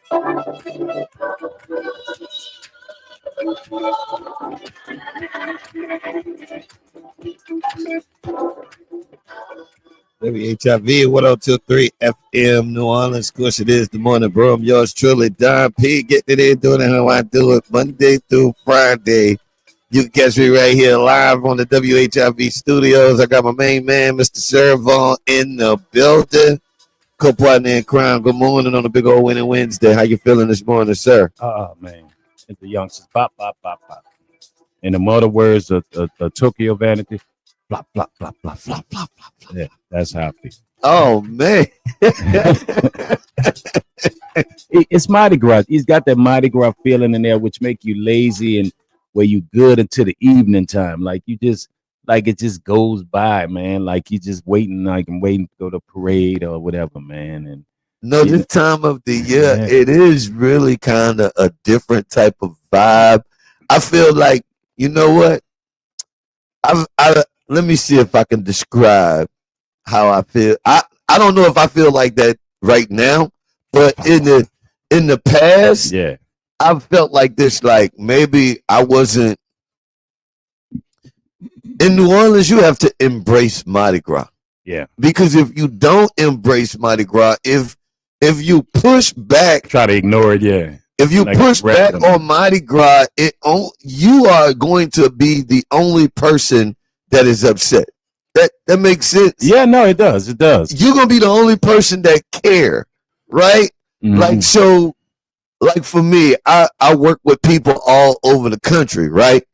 WHIV 1023 FM New Orleans. Of course, it is the morning, bro. I'm yours truly, Don P. Getting it in, doing it how I do it Monday through Friday. You can catch me right here live on the WHIV studios. I got my main man, Mr. Servon, in the building. Co-partner in crime. Good morning on a big old winning Wednesday. How you feeling this morning, sir? Man. It's the youngsters. Bop, bop, bop, bop. In the mother words of Tokyo Vanity, flop, flop, flop, flop, flop, flop, flop. Yeah, that's how I feel. Oh, man. It's Mardi Gras. He's got that Mardi Gras feeling in there, which make you lazy and where you good until the evening time. Like you just, like it just goes by, man. Like you just waiting, like I'm waiting to go to parade or whatever, man. And no, this time of the year, it is really kind of a different type of vibe. I feel like, you know what? Let me see if I can describe how I feel. I don't know if I feel like that right now, but in the past, yeah, I've felt like this. Like maybe I wasn't in New Orleans. You have to embrace Mardi Gras. Yeah, because if you don't embrace Mardi Gras, if you push back, try to ignore it, yeah. If you like push back on Mardi Gras, you are going to be the only person that is upset. That makes sense. Yeah, no, it does. It does. You're gonna be the only person that care, right? Mm-hmm. Like so, like for me, I work with people all over the country, right?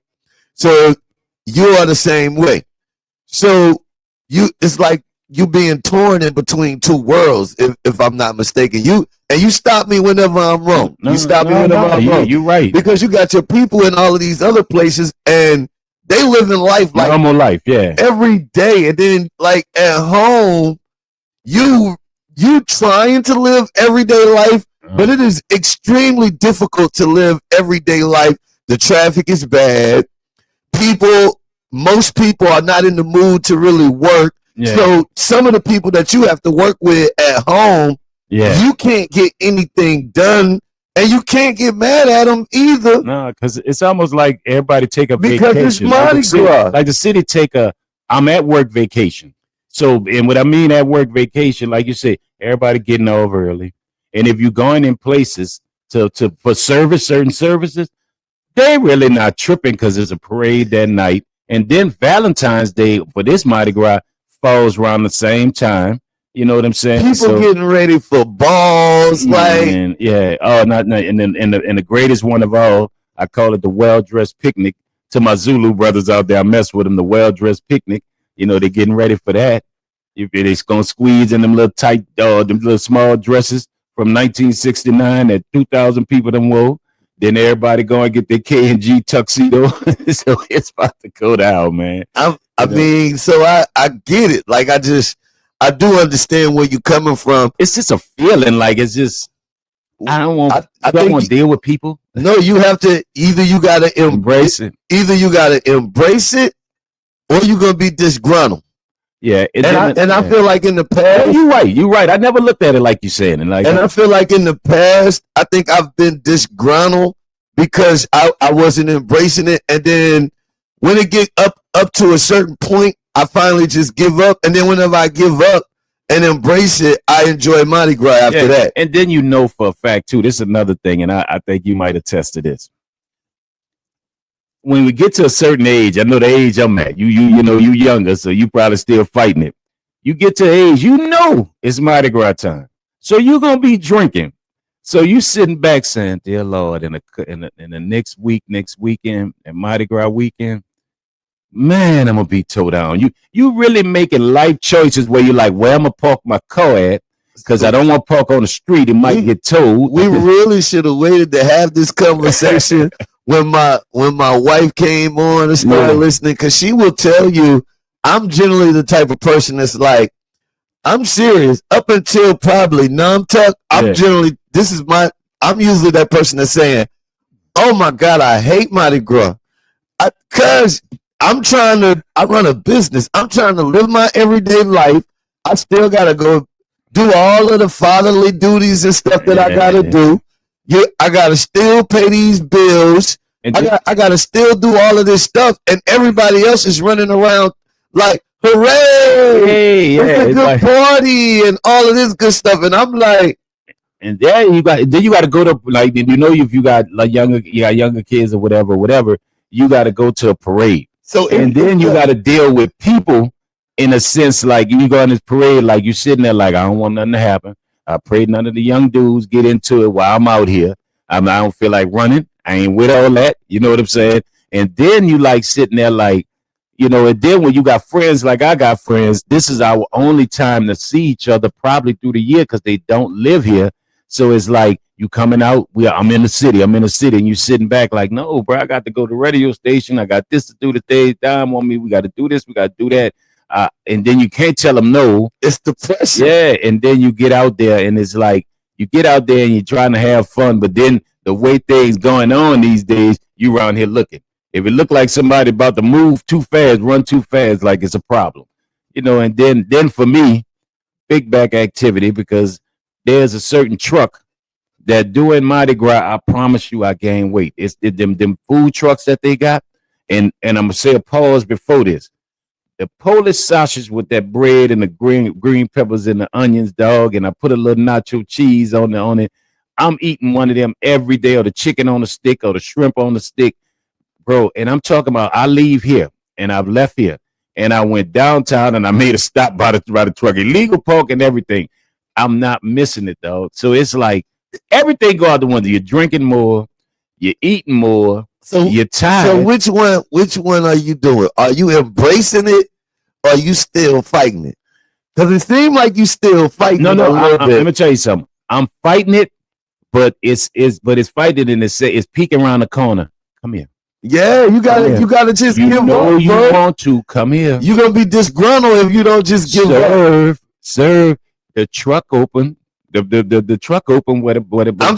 So you are the same way. So it's like you being torn in between two worlds, if I'm not mistaken. You stop me whenever I'm wrong. You stop me whenever I'm wrong. You're right. Because you got your people in all of these other places and they live in life like normal life, yeah. Every day. And then like at home, you trying to live everyday life, but it is extremely difficult to live everyday life. The traffic is bad. Most people are not in the mood to really work. Yeah. So some of the people that you have to work with at home, you can't get anything done, and you can't get mad at them either. No, because it's almost like everybody take a because vacation. It's Mardi Gras. Like the city take I'm at work vacation. So, and what I mean at work vacation, like you say, everybody getting over early, and if you're going in places for certain services, they really not tripping because there's a parade that night, and then Valentine's Day for this Mardi Gras falls around the same time. You know what I'm saying? People getting ready for balls, like yeah. Oh, not and the greatest one of all, I call it the well-dressed picnic. To my Zulu brothers out there, I mess with them. The well-dressed picnic. You know, they're getting ready for that. They're gonna squeeze in them little tight, them little small dresses from 1969 that 2,000 people them wore. Then everybody go and get their K&G tuxedo. So it's about to go down, man. I mean, so I get it. Like I do understand where you're coming from. It's just a feeling like it's just I don't want to deal with people. No, you have to you gotta embrace it. Either you gotta embrace it or you're gonna be disgruntled. Yeah, I feel like in the past, you're right. I never looked at it like you said, and I feel like in the past, I think I've been disgruntled because I wasn't embracing it, and then when it get up to a certain point, I finally just give up, and then whenever I give up and embrace it, I enjoy Mardi Gras after that. And then you know for a fact too, this is another thing, and I think you might attest to this. When we get to a certain age, I know the age I'm at. You know you younger, so you probably still fighting it. You get to age, you know it's Mardi Gras time, so you're gonna be drinking. So you sitting back saying, "Dear Lord," in the next weekend, and Mardi Gras weekend, man, I'm gonna be towed down. You really making life choices where you're like, where I'm gonna park my car at, because I don't want to park on the street. It might get towed. We really should have waited to have this conversation when my wife came on and started listening, because she will tell you I'm generally the type of person that's like, I'm serious up until probably Tuck. I'm generally I'm usually that person that's saying, oh my God, I hate Mardi Gras. Because I run a business. I'm trying to live my everyday life. I still got to go do all of the fatherly duties and stuff that I got to do. I gotta still pay these bills. And I gotta still do all of this stuff, and everybody else is running around like, hooray! hey, yeah, It's a good party and all of this good stuff. And I'm like, and then you got to go to, like, you know, if you got like younger kids or whatever, you got to go to a parade. So and then you got to deal with people in a sense, like you go on this parade, like you sitting there like, I don't want nothing to happen. I pray none of the young dudes get into it while I'm out here. I don't feel like running. I ain't with all that. You know what I'm saying? And then you like sitting there like, you know, and then when you got friends like I got friends, this is our only time to see each other probably through the year because they don't live here. So it's like you coming out, I'm in the city, and you sitting back like, no, bro, I got to go to the radio station. I got this to do today. Dime on me. We got to do this. We got to do that. And then you can't tell them no. It's depressing. Yeah, and then you get out there and it's like you get out there and you're trying to have fun, but then the way things going on these days, you around here looking. If it look like somebody about to move too fast, run too fast, like it's a problem, you know. And then for me, big back activity because there's a certain truck that doing Mardi Gras. I promise you, I gain weight. It's them food trucks that they got, and I'm gonna say a pause before this. The Polish sausage with that bread and the green peppers and the onions, dog, and I put a little nacho cheese on it. I'm eating one of them every day, or the chicken on the stick, or the shrimp on the stick. Bro, and I'm talking about I leave here and I've left here and I went downtown and I made a stop by the truck, illegal park and everything. I'm not missing it though. So it's like everything go out the window. You're drinking more, you're eating more, so you're tired. So which one are you doing? Are you embracing it or are you still fighting it? Because it seems like you still fighting it. No, let me tell you something. I'm fighting it, but it's fighting and it's peeking around the corner. Come here. Yeah, you gotta just give up. You want to come here. You're gonna be disgruntled if you don't just give up. Serve the truck open. The truck open where the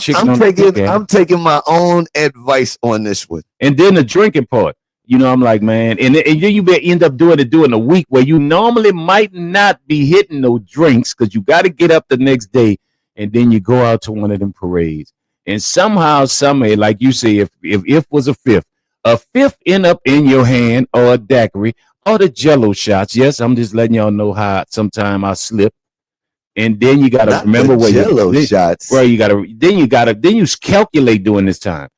chicken on the stick. I'm taking my own advice on this one. And then the drinking part. You know, I'm like, man, and then you may end up doing a week where you normally might not be hitting no drinks because you got to get up the next day, and then you go out to one of them parades. And somehow, like you say, if was a fifth end up in your hand or a daiquiri or the Jello shots. Yes, I'm just letting y'all know how sometime I slip. And then you gotta remember what Jello shots. Bro, you calculate during this time.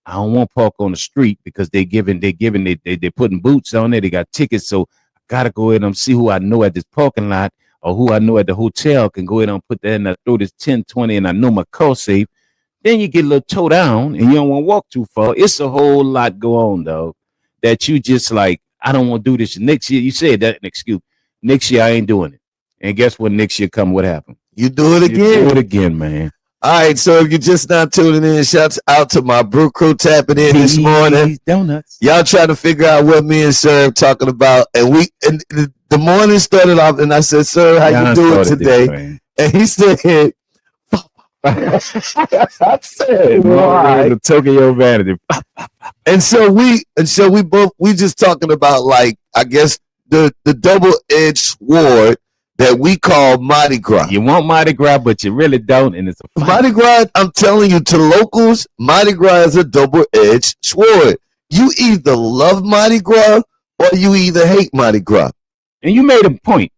I don't want to park on the street because they putting boots on it. They got tickets, so I gotta go in and see who I know at this parking lot or who I know at the hotel can go in and put that in. I throw this 10, 20, and I know my car safe. Then you get a little toe down and you don't want to walk too far. It's a whole lot go on, though, that you just like, I don't want to do this. Next year, you said that an excuse. Next year, I ain't doing it. And guess what? Next year come, what happened? You do it again. You do it again, man. All right, so if you're just not tuning in, shouts out to my brew crew tapping in this morning. Donuts. Y'all trying to figure out what me and Sir talking about. And the morning started off and I said, Sir, how you doing today? And he said, I said, why? The Tokyo vanity. And so we just talking about, like, I guess the double-edged sword that we call Mardi Gras. You want Mardi Gras, but you really don't, and it's a fight. Mardi Gras, I'm telling you, to locals, Mardi Gras is a double-edged sword. You either love Mardi Gras or you either hate Mardi Gras. And you made a point,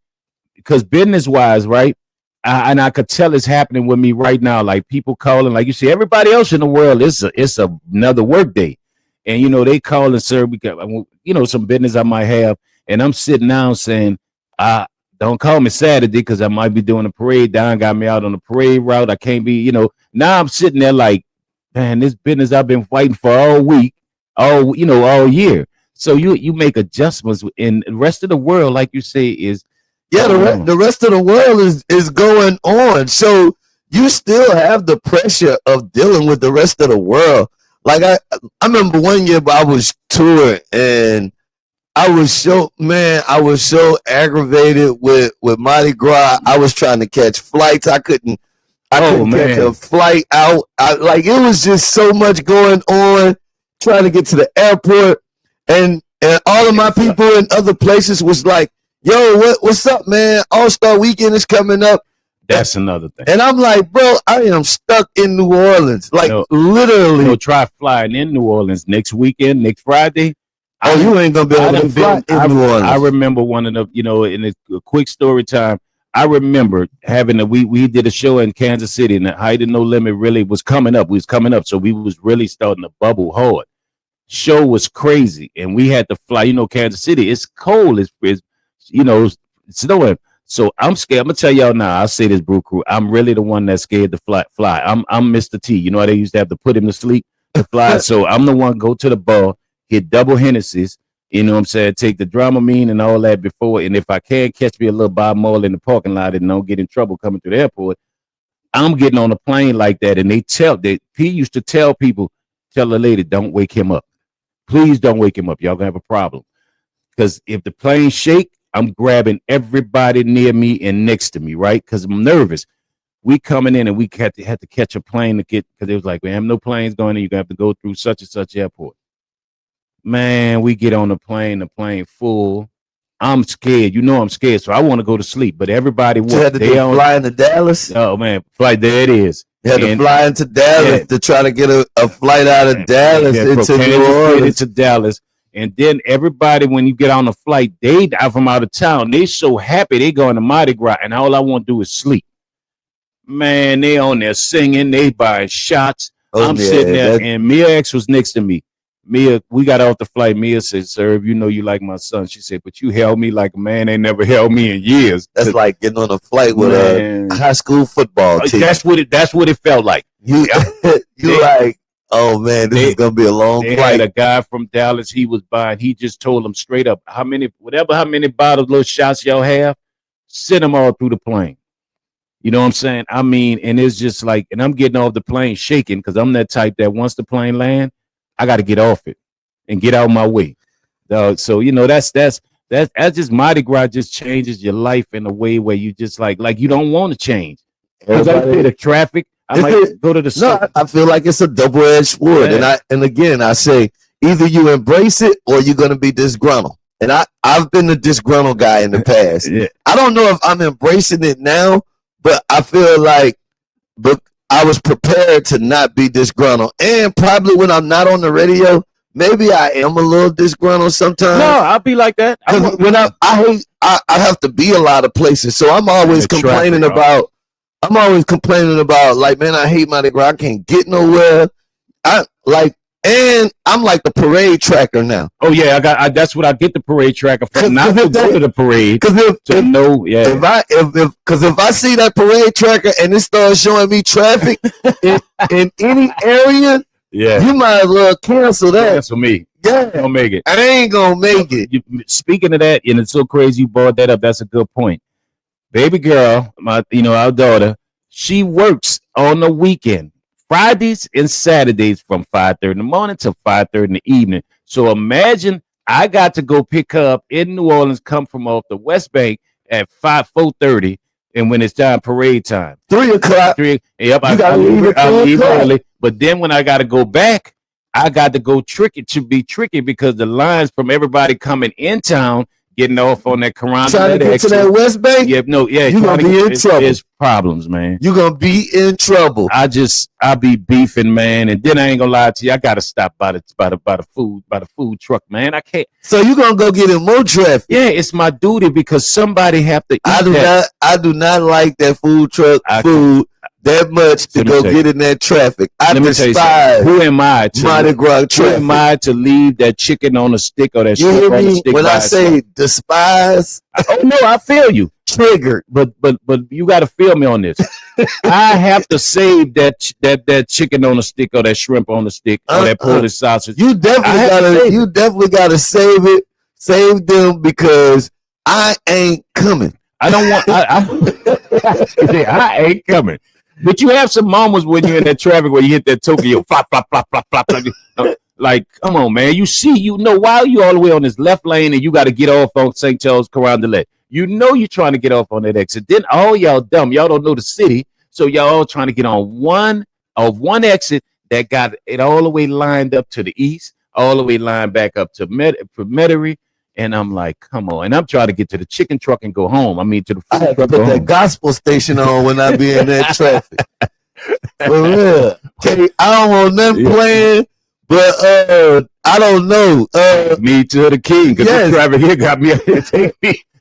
because business-wise, right? And I could tell it's happening with me right now. Like people calling, like you see, everybody else in the world, it's another work day. And, you know, they call and serve because, you know, some business I might have. And I'm sitting down saying, don't call me Saturday because I might be doing a parade. Don got me out on the parade route. I can't be, you know. Now I'm sitting there like, man, this business I've been fighting for all week, all year. So you make adjustments. And the rest of the world, like you say, is, yeah, the rest of the world is going on. So you still have the pressure of dealing with the rest of the world. Like I remember one year, but I was touring and I was so aggravated with Mardi Gras. I was trying to catch flights. I couldn't catch a flight out. It was just so much going on, trying to get to the airport, and all of my people in other places was like, yo, what's up, man? All-Star Weekend is coming up. That's another thing. And I'm like, bro, I am stuck in New Orleans. Like, literally. Try flying in New Orleans next weekend, next Friday. You ain't going to be able to fly in New Orleans. I remember one of the, in a quick story time, I remember having we did a show in Kansas City, and the Height of No Limit really was coming up. We was coming up, so we was really starting to bubble hard. Show was crazy, and we had to fly. Kansas City, it's cold. It's snowing. So I'm scared. I'm gonna tell y'all now. I'll say this, Brew Crew. I'm really the one that's scared to fly. I'm Mr. T. You know how they used to have to put him to sleep to fly. So I'm the one go to the bar, get double Hennessy's. You know what I'm saying? Take the Dramamine and all that before. And if I can catch me a little Bob Marley in the parking lot and don't get in trouble coming through the airport, I'm getting on a plane like that. And P used to tell people, tell the lady, don't wake him up. Please don't wake him up. Y'all gonna have a problem. Because if the plane shake, I'm grabbing everybody near me and next to me, right? Because I'm nervous. We coming in and we had to catch a plane to get, because it was like, we have no planes going in. You're going to have to go through such and such airport. Man, we get on the plane full. I'm scared. I'm scared. So I want to go to sleep. But everybody had to fly into Dallas? Oh, man. Flight, there it is. You had to fly into Dallas to try to get a flight out of Dallas into New Orleans. Into Dallas. And then everybody, when you get on the flight, they from out of town. They so happy they going to Mardi Gras, and all I want to do is sleep. Man, they on there singing, they buying shots. I'm sitting there, and Mia X was next to me. Mia, we got off the flight. Mia said, "Sir, you know you like my son." She said, "But you held me like a man ain't never held me in years." That's like getting on a flight with a high school football team. That's what it felt like. You like. Oh man, this is gonna be a long flight. Had a guy from Dallas. He was buying. He just told them straight up, how many bottles, little shots y'all have, send them all through the plane. You know what I'm saying? I mean, and it's just like, and I'm getting off the plane shaking because I'm that type that once the plane land, I got to get off it and get out of my way. So that's just Mardi Gras just changes your life in a way where you just like you don't want to change. Because I say the traffic. I might go to the store. No, I feel like it's a double-edged sword. Yeah. And again, I say either you embrace it or you're gonna be disgruntled. And I've been the disgruntled guy in the past. Yeah. I don't know if I'm embracing it now, but I feel like I was prepared to not be disgruntled. And probably when I'm not on the radio, maybe I am a little disgruntled sometimes. No, I'll be like that. When I have to be a lot of places, so I'm always complaining about. Like, man, I hate Mardi Gras. I can't get nowhere. And I'm like the parade tracker now. Oh yeah, that's what I get the parade tracker for. Not to go to the parade. Because if I see that parade tracker and it starts showing me traffic in any area, you might as well cancel that. Cancel me. Yeah, don't make it. I ain't gonna make it. Speaking of that, and it's so crazy you brought that up. That's a good point. Baby girl, our daughter, she works on the weekend, Fridays and Saturdays from 5:30 in the morning to 5:30 in the evening. So imagine I got to go pick her up in New Orleans, come from off the West Bank at 4:30, and when it's time parade time, 3:00. Yep, I leave early. But then when I got to go back, I got to go tricky because the lines from everybody coming in town. Getting off on that Corona. Trying to get to that West Bank? You're going to be in trouble. There's problems, man. You're going to be in trouble. I be beefing, man. And then I ain't going to lie to you. I got to stop by the food truck, man. I can't. So you're going to go get in more traffic? Yeah, it's my duty because somebody have to eat I do not like that food truck food that much to go get in that traffic. I despise. Who am I to Mardi Gras traffic? Who am I to leave that chicken on a stick or that shrimp on a stick? When I say despise, oh no, I feel you. Triggered. But you got to feel me on this. I have to save that chicken on a stick or that shrimp on a stick or that Polish sausage. You definitely gotta save it. Save them because I ain't coming. I don't want. I ain't coming. But you have some moments when you're in that traffic where you hit that Tokyo, flop, flop, flop, flop, flop. Like, come on, man. While you all the way on this left lane and you got to get off on St. Charles Carondelet. You're trying to get off on that exit. Then all y'all dumb. Y'all don't know the city. So y'all all trying to get on one exit that got it all the way lined up to the east, all the way lined back up to Metairie. And I'm like, come on. And I'm trying to get to the chicken truck and go home. I mean, to the food I had to truck. put Go that home. gospel station on when I be in that traffic. For real. Okay, I don't want nothing playing, but I don't know. Me to the king, because Yes. this driver here got me.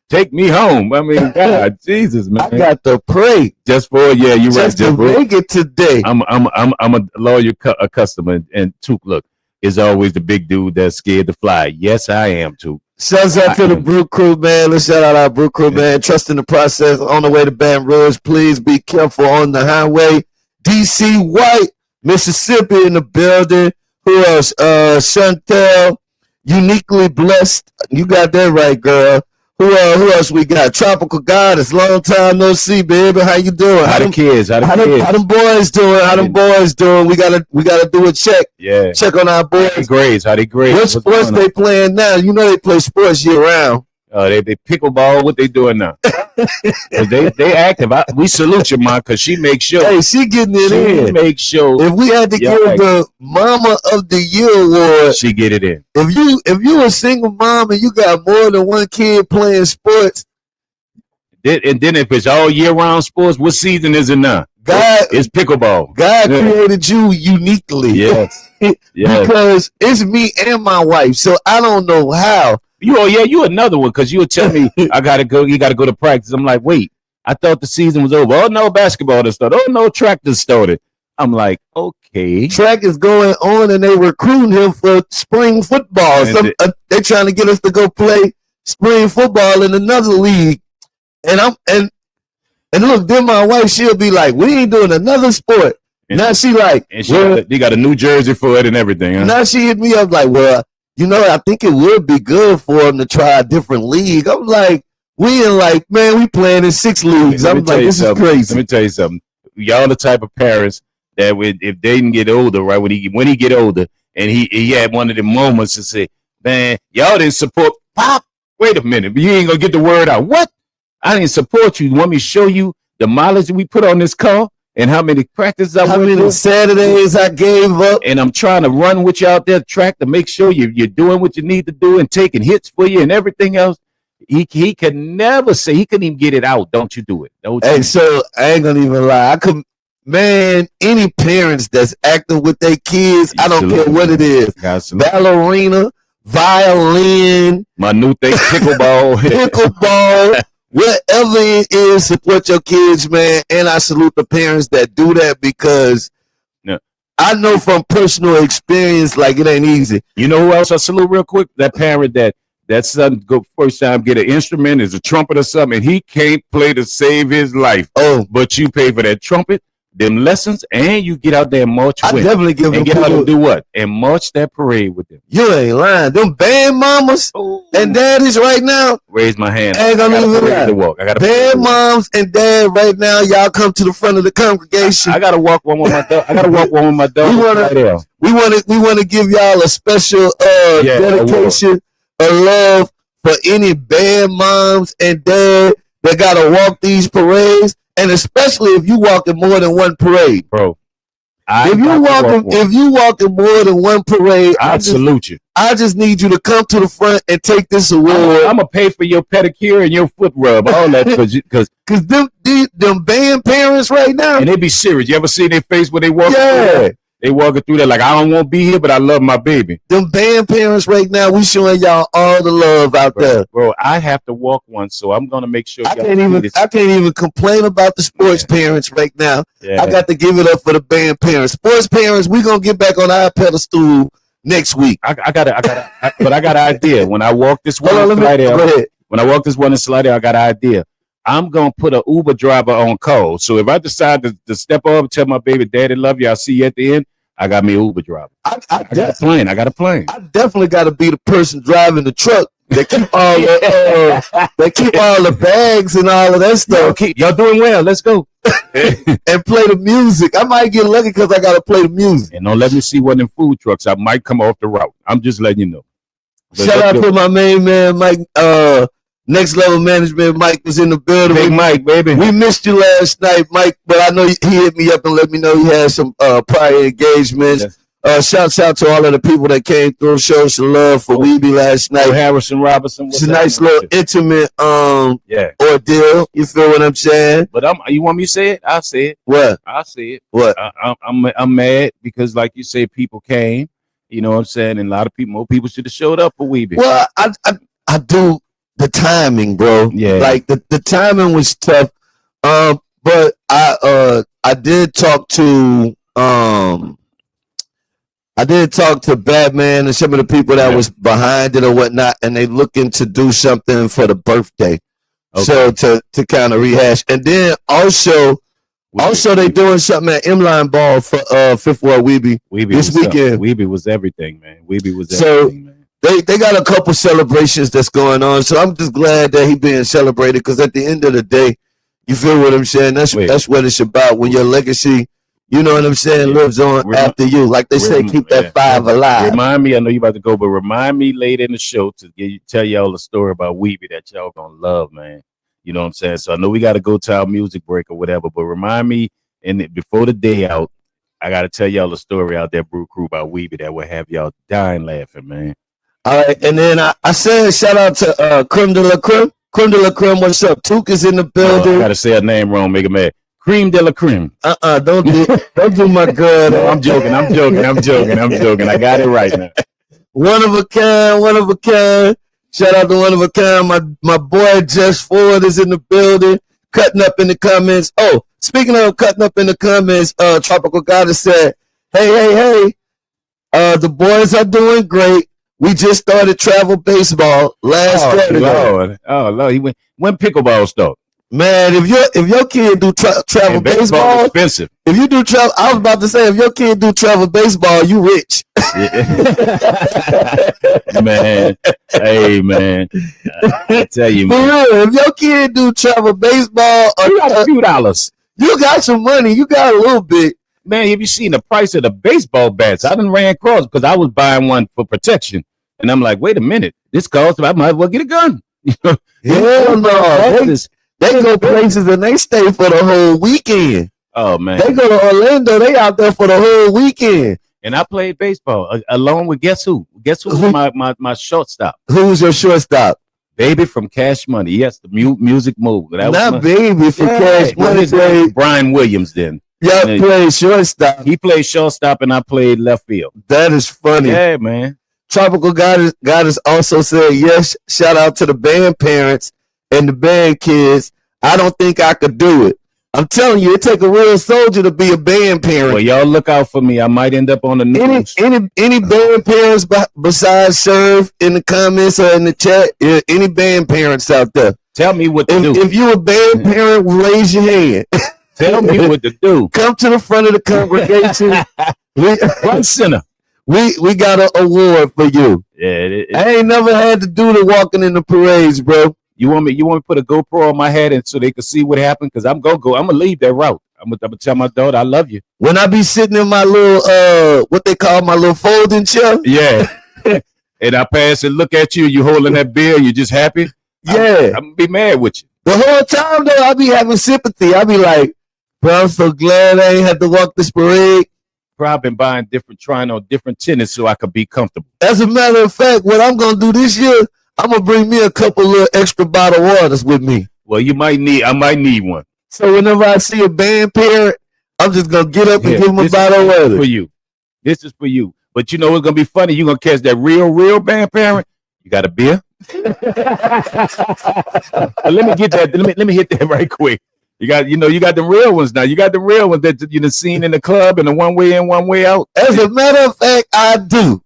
Take me home. I mean, God, Jesus, man. I got to pray Just for you're right. just to make it today. I'm a loyal customer, and Took, look, is always the big dude that's scared to fly. Yes, I am too. Shouts out to the Brew Crew, man. Let's shout out our Brew Crew, man. Trust in the process. On the way to Baton Rouge, please be careful on the highway. DC White, Mississippi in the building. Who else? Chantel, Uniquely Blessed. You got that right, girl. Who else we got? Tropical Goddess. Long time no see, baby. How you doing? How the kids? How them boys doing? How them boys doing? We gotta do a check. Yeah. Check on our boys. How they grades? What sports they playing now? You know they play sports year round. They pickleball. What they doing now? they active. We salute your mom, because she makes sure. Hey, she getting it in. She makes sure. If we had to give the Mama of the Year award, she get it in. If you a single mom and you got more than one kid playing sports, and then if it's all year round sports, what season is it now? It's pickleball. God created you uniquely. Yes. Because it's me and my wife, so I don't know how. You another one, because you would tell me I gotta go. You gotta go to practice. I'm like, wait, I thought the season was over. Oh no, basketball has started. Oh no, track has started. I'm like, okay, track is going on, and they recruiting him for spring football. They're trying to get us to go play spring football in another league, and look, then my wife, she'll be like, we ain't doing another sport. Now she like, and they got a New Jersey for it and everything. Huh? Now she hit me up like, well, I think it would be good for them to try a different league. I'm like, we playing in 6 leagues. I'm like, this is crazy. Let me tell you something. Y'all the type of parents that if they didn't get older, right, when he get older, and he had one of the moments to say, man, y'all didn't support Pop. Wait a minute, but you ain't gonna get the word out. What? I didn't support you. You want me to show you the mileage we put on this car? And how many practices how many Saturdays I gave up. And I'm trying to run with you out there track to make sure you're doing what you need to do and taking hits for you and everything else. He can never say, he couldn't even get it out. Don't you do it. So I ain't gonna even lie. Any parents that's active with their kids, I don't care what it is. Ballerina, violin, my new thing, pickleball. Whatever it is, support your kids, man. And I salute the parents that do that, because I know from personal experience, like, it ain't easy. You know who else I salute real quick? That parent that son go first time get an instrument, is a trumpet or something, and he can't play to save his life. Oh, but you pay for that trumpet, them lessons, and you get out there and march with. I definitely give them. Get out and do what? And march that parade with them. You ain't lying. Them band mamas and daddies right now. Raise my hand. I ain't gonna even lie. To walk. I got band moms and dad right now. Y'all come to the front of the congregation. I gotta walk one with my dog. We want to give y'all a special dedication of love for any band moms and dad that gotta walk these parades. And especially if you walk in more than one parade, bro. If you walk in more than one parade, I salute you. I just need you to come to the front and take this award. I'm gonna pay for your pedicure and your foot rub, all that, because them band parents right now, and they be serious. You ever see their face when they walk? Yeah. They walking through there like, I don't want to be here, but I love my baby. Them band parents right now, we showing y'all all the love out there. Bro, I have to walk one, so I'm gonna make sure. I can't even complain about the sports parents right now. Yeah. I got to give it up for the band parents. Sports parents, we gonna get back on our pedestal next week. I got an idea. When I walk this one in Slidell, I got an idea. I'm going to put an Uber driver on call. So if I decide to step up and tell my baby, Daddy, love you, I'll see you at the end, I got me an Uber driver. I got a plane. I definitely got to be the person driving the truck that keep all the bags and all of that stuff. Y'all doing well. Let's go. And play the music. I might get lucky because I got to play the music. And don't let me see one of them food trucks. I might come off the route. I'm just letting you know. Shout out to my main man, Mike. Next Level Management, Mike was in the building. Big Mike, baby. We missed you last night, Mike, but I know he hit me up and let me know he had some prior engagements. Shouts out to all of the people that came through, showed some love for Weeby last night. Harrison Robinson. It's a nice little intimate ordeal. You feel what I'm saying? But you want me to say it? I'll say it. What? I'll say it. What? I'm mad because, like you say, people came. You know what I'm saying? And a lot of more people should have showed up for Weeby. Well, I do the timing, bro. Yeah. Like the timing was tough. But I did talk to Batman and some of the people that was behind it or whatnot, and they looking to do something for the birthday. Okay. So to kind of rehash, and then also they doing something at M-Line Ball for Fifth Ward Weeby this weekend. Weeby was everything, man. Weeby was everything, man. They got a couple celebrations that's going on, so I'm just glad that he being celebrated, because at the end of the day, you feel what I'm saying? That's what it's about. When your legacy, you know what I'm saying, lives on after you. Like they say, keep that five alive. Remind me, I know you about to go, but remind me later in the show to tell y'all a story about Weeby that y'all gonna love, man. You know what I'm saying? So I know we got to go to our music break or whatever, but remind me, before the day out, I got to tell y'all a story out there, Brew Crew, about Weeby that will have y'all dying laughing, man. All right, and then I said shout out to Creme de la Creme. Creme de la Creme, what's up? Took is in the building. I gotta say her name wrong, make it mad. Cream de la Creme. Don't do my girl. No, I'm joking. I got it right now. One of a kind. Shout out to One of a Kind. My boy Jess Ford is in the building, cutting up in the comments. Oh, speaking of cutting up in the comments, Tropical Goddess said, hey, the boys are doing great. We just started travel baseball last Saturday. Oh Lord, when pickleball start? Man, if your kid do travel baseball, expensive. If you do travel, I was about to say, if your kid do travel baseball, you rich. Man, hey man, I tell you, man. For real, if your kid do travel baseball, you got a few dollars. You got some money. You got a little bit. Man, have you seen the price of the baseball bats? I done ran across because I was buying one for protection. And I'm like, wait a minute. This costs, I might as well get a gun. Hell no. They go places and they stay for the whole weekend. Oh, man. They go to Orlando. They out there for the whole weekend. And I played baseball along with guess who? Guess who was my shortstop? Who's your shortstop? Baby from Cash Money. Yes, the music move. Not Baby from Cash Money. Brian Williams then. Yeah, played shortstop. He played shortstop and I played left field. That is funny. Yeah, man. Tropical Goddess also said, yes, shout out to the band parents and the band kids. I don't think I could do it. I'm telling you, it take a real soldier to be a band parent. Well, y'all look out for me. I might end up on the news. Any band parents besides Serve in the comments or in the chat? Any band parents out there? Tell me what to do. If you a band parent, raise your hand. Tell me what to do. Come to the front of the congregation. Front center. We got an award for you. Yeah, I ain't never had to do the walking in the parades, bro. You want me to put a GoPro on my head and so they can see what happened? Because I'm gonna leave that route. I'm gonna tell my daughter I love you. When I be sitting in my little what they call my little folding chair. Yeah. And I pass and look at you, you holding that beer, you just happy? Yeah. I'm gonna be mad with you. The whole time though, I be having sympathy. I be like, bro, I'm so glad I ain't had to walk this parade. Bro, I've been trying on different tennis so I could be comfortable. As a matter of fact, what I'm gonna do this year, I'm gonna bring me a couple little extra bottle waters with me. Well, I might need one. So whenever I see a band parent, I'm just gonna get up and give them a bottle of water. For you. This is for you. But you know what's gonna be funny? You're gonna catch that real band parent. You got a beer? Let me get that. Let me hit that right quick. You got the real ones now. You got the real ones that you done seen in the club and the one way in, one way out. As a matter of fact, I do.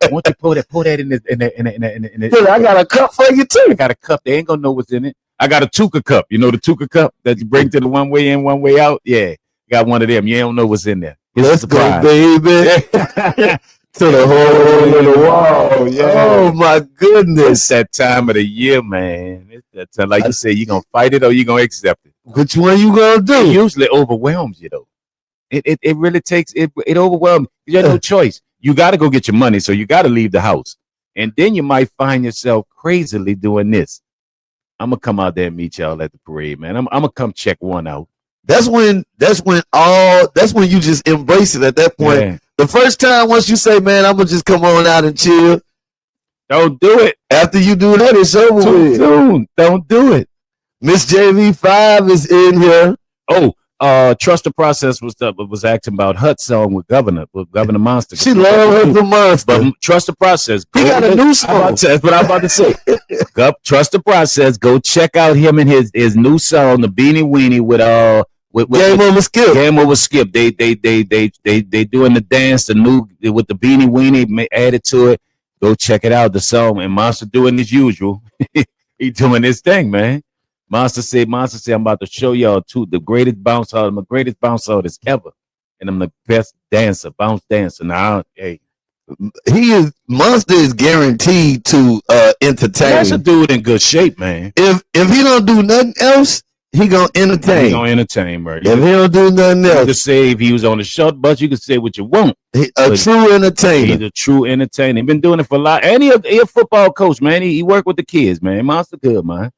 Won't you pour that in the I got a cup for you too. I got a cup. They ain't gonna know what's in it. I got a Tuka cup. You know the Tuka cup that you bring to the one way in, one way out? Yeah. Got one of them. You don't know what's in there. Let's go, baby. To the hole in the wall. Yeah. Oh my goodness. It's that time of the year, man. It's that time. Like you say, you gonna fight it or you gonna accept it. Which one you gonna do? It usually overwhelms you though. It really takes it overwhelms. You have no choice. You gotta go get your money, so you gotta leave the house. And then you might find yourself crazily doing this. I'm gonna come out there and meet y'all at the parade, man. I'm gonna come check one out. That's when you just embrace it at that point. Yeah. The first time, once you say, man, I'm gonna just come on out and chill. Don't do it. After you do that, it's over with. Soon. Don't do it. Miss JV5 is in here. Trust the Process was acting about Hut song with Governor Monster. She loves the Monster. But Trust the Process. He got a new song. That's what I'm about to say. Trust the Process. Go check out him and his new song, the Beanie Weenie with Game Over Skip. Game Over Skip. They doing the dance, the new with the Beanie Weenie added to it. Go check it out. The song and Monster doing his usual. He doing his thing, man. Monster said, I'm about to show y'all the greatest bounce artist ever. And I'm the best bounce dancer. Now, hey. Monster is guaranteed to entertain. That's a dude in good shape, man. If he don't do nothing else, he gonna entertain. He gonna entertain, bro. If he don't do nothing else, you could say if he was on the short bus, you could say what you want. A true entertainer. He's a true entertainer. He's been doing it for a lot. And he a football coach, man. He worked with the kids, man. Monster good, man.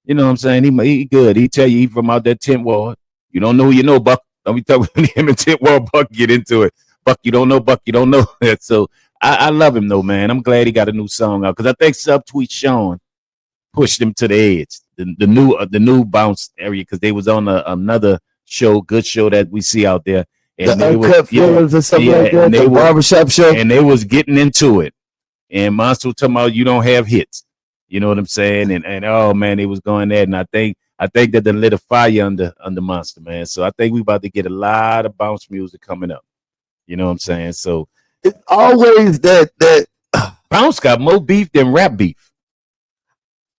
You know what I'm saying? He good. He tell you he from out that 10th ward. You don't know who you know, Buck. Don't be talking him and 10th ward, Buck. Get into it, Buck. You don't know, Buck. You don't know that. So I love him though, man. I'm glad he got a new song out because I think Subtweet Sean pushed him to the edge. The new bounce area because they was on another show, good show that we see out there. And the Uncut Feelings or something like that. The barbershop show. And they was getting into it. And Monster was talking about you don't have hits. You know what I'm saying? And oh man, they was going there. And I think that they lit a fire under Monster, man. So I think we about to get a lot of bounce music coming up. You know what I'm saying? So it's always that bounce got more beef than rap beef.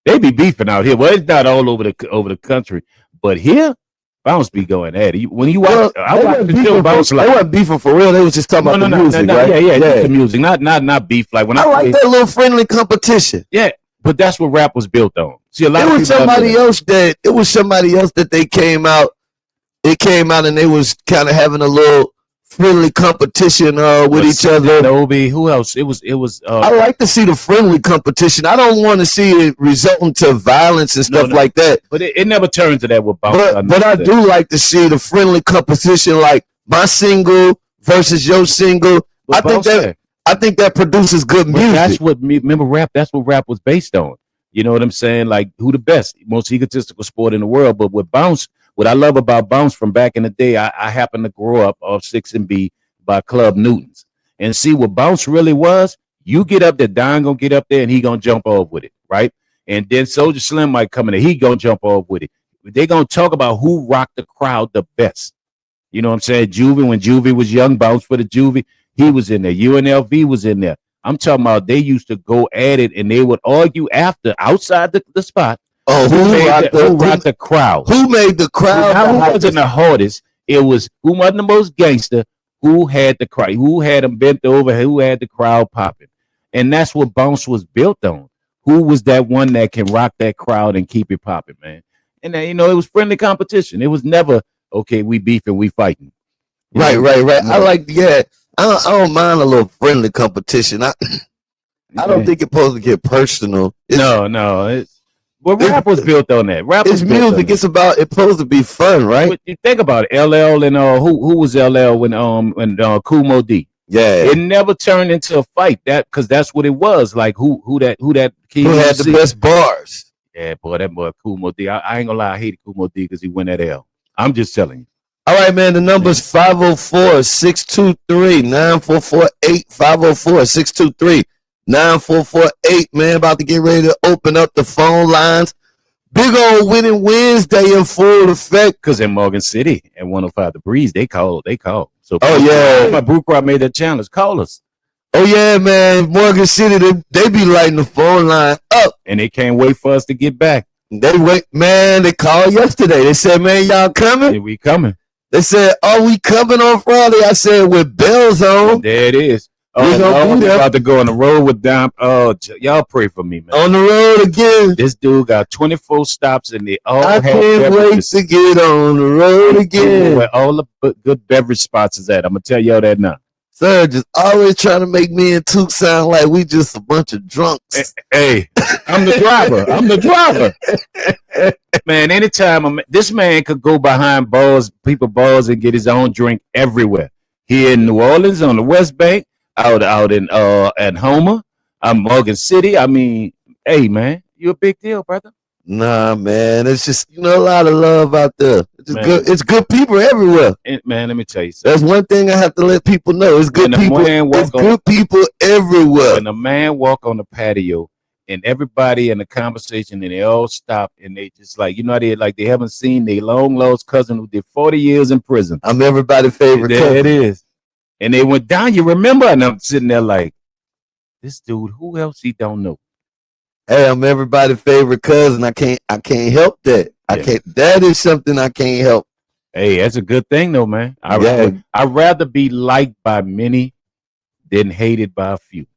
They be beefing out here. Well, it's not all over the country, but here, bounce be going at it. When you watch, I watch the show bounce like they wasn't beefing for real. They was just talking about the music, right? Yeah, the music, not beef. Like when I like that little friendly competition. Yeah, but that's what rap was built on. See, it was somebody else that they came out. It came out and they was kind of having a little friendly competition with each other. Obi, who else? It was. I like to see the friendly competition. I don't want to see it resulting to violence and stuff like that. But it never turned to that with bounce. But I do like to see the friendly competition, like my single versus your single. I think that produces good music. Remember rap. That's what rap was based on. You know what I'm saying? Like who the best, most egotistical sport in the world. But with bounce. What I love about bounce from back in the day, I happened to grow up off 6 and B by Club Newtons and see what bounce really was. You get up there, Don gonna get up there and he gonna jump off with it, right? And then Soulja Slim might come in there, he gonna jump off with it. They gonna talk about who rocked the crowd the best. You know what I'm saying? Juvie, when Juvie was young, bounce for the Juvie, he was in there. UNLV was in there. I'm talking about they used to go at it and they would argue after outside the spot. Oh, who rocked the crowd? Who made the crowd? Who wasn't the hardest? It was who wasn't the most gangster. Who had the crowd? Who had them bent over? Who had the crowd popping? And that's what bounce was built on. Who was that one that can rock that crowd and keep it popping, man? And then, it was friendly competition. It was never okay. We beefing, we fighting. Right. I like I don't mind a little friendly competition. I don't think it's supposed to get personal. No. But rap was built on that. Rap is music. It's supposed to be fun, right? But you think about it. LL and who was LL when Kool Moe Dee? Yeah, it never turned into a fight. Because that's what it was. Like who had the best bars? Yeah, boy, that boy Kool Moe Dee. I ain't gonna lie, I hated Kool Moe Dee because he went at L. I'm just telling you. All right, man. The number's 504-623-9448. 504-623-9448, man. About to get ready to open up the phone lines. Big old winning Wednesday in full effect. Because in Morgan City at 105 The Breeze, they called. So my Brew Crowd made that challenge. Call us. Oh yeah, man. Morgan City, they be lighting the phone line up. And they can't wait for us to get back. They wait, man. They called yesterday. They said, man, y'all coming? Yeah, we coming. They said, are we coming on Friday? I said, with bells on. There it is. I'm about to go on the road with Dom. Oh, y'all pray for me, man. On the road again. This dude got 24 stops and they all I can't wait to get on the road again. Where all the good beverage spots is at. I'm going to tell y'all that now. Sir, just always trying to make me and Took sound like we just a bunch of drunks. Hey, I'm the driver. I'm the driver. Man, anytime this man could go behind people bars and get his own drink everywhere. Here in New Orleans, on the West Bank, out in at Homer, Morgan City. I mean, hey man, you a big deal, brother. Nah, man, it's just a lot of love out there. It's good. It's good people everywhere. Man, let me tell you something. That's one thing I have to let people know. It's good people. It's good people everywhere. When a man walk on the patio and everybody in the conversation and they all stop and they just like, you know, they haven't seen their long lost cousin who did 40 years in prison. I'm everybody's favorite cousin. There it is. And they went down. You remember? And I'm sitting there like, this dude, who else he don't know? Hey, I'm everybody's favorite cousin. I can't help that. Yeah. I can't. That is something I can't help. Hey, that's a good thing though, man. I'd rather be liked by many than hated by a few.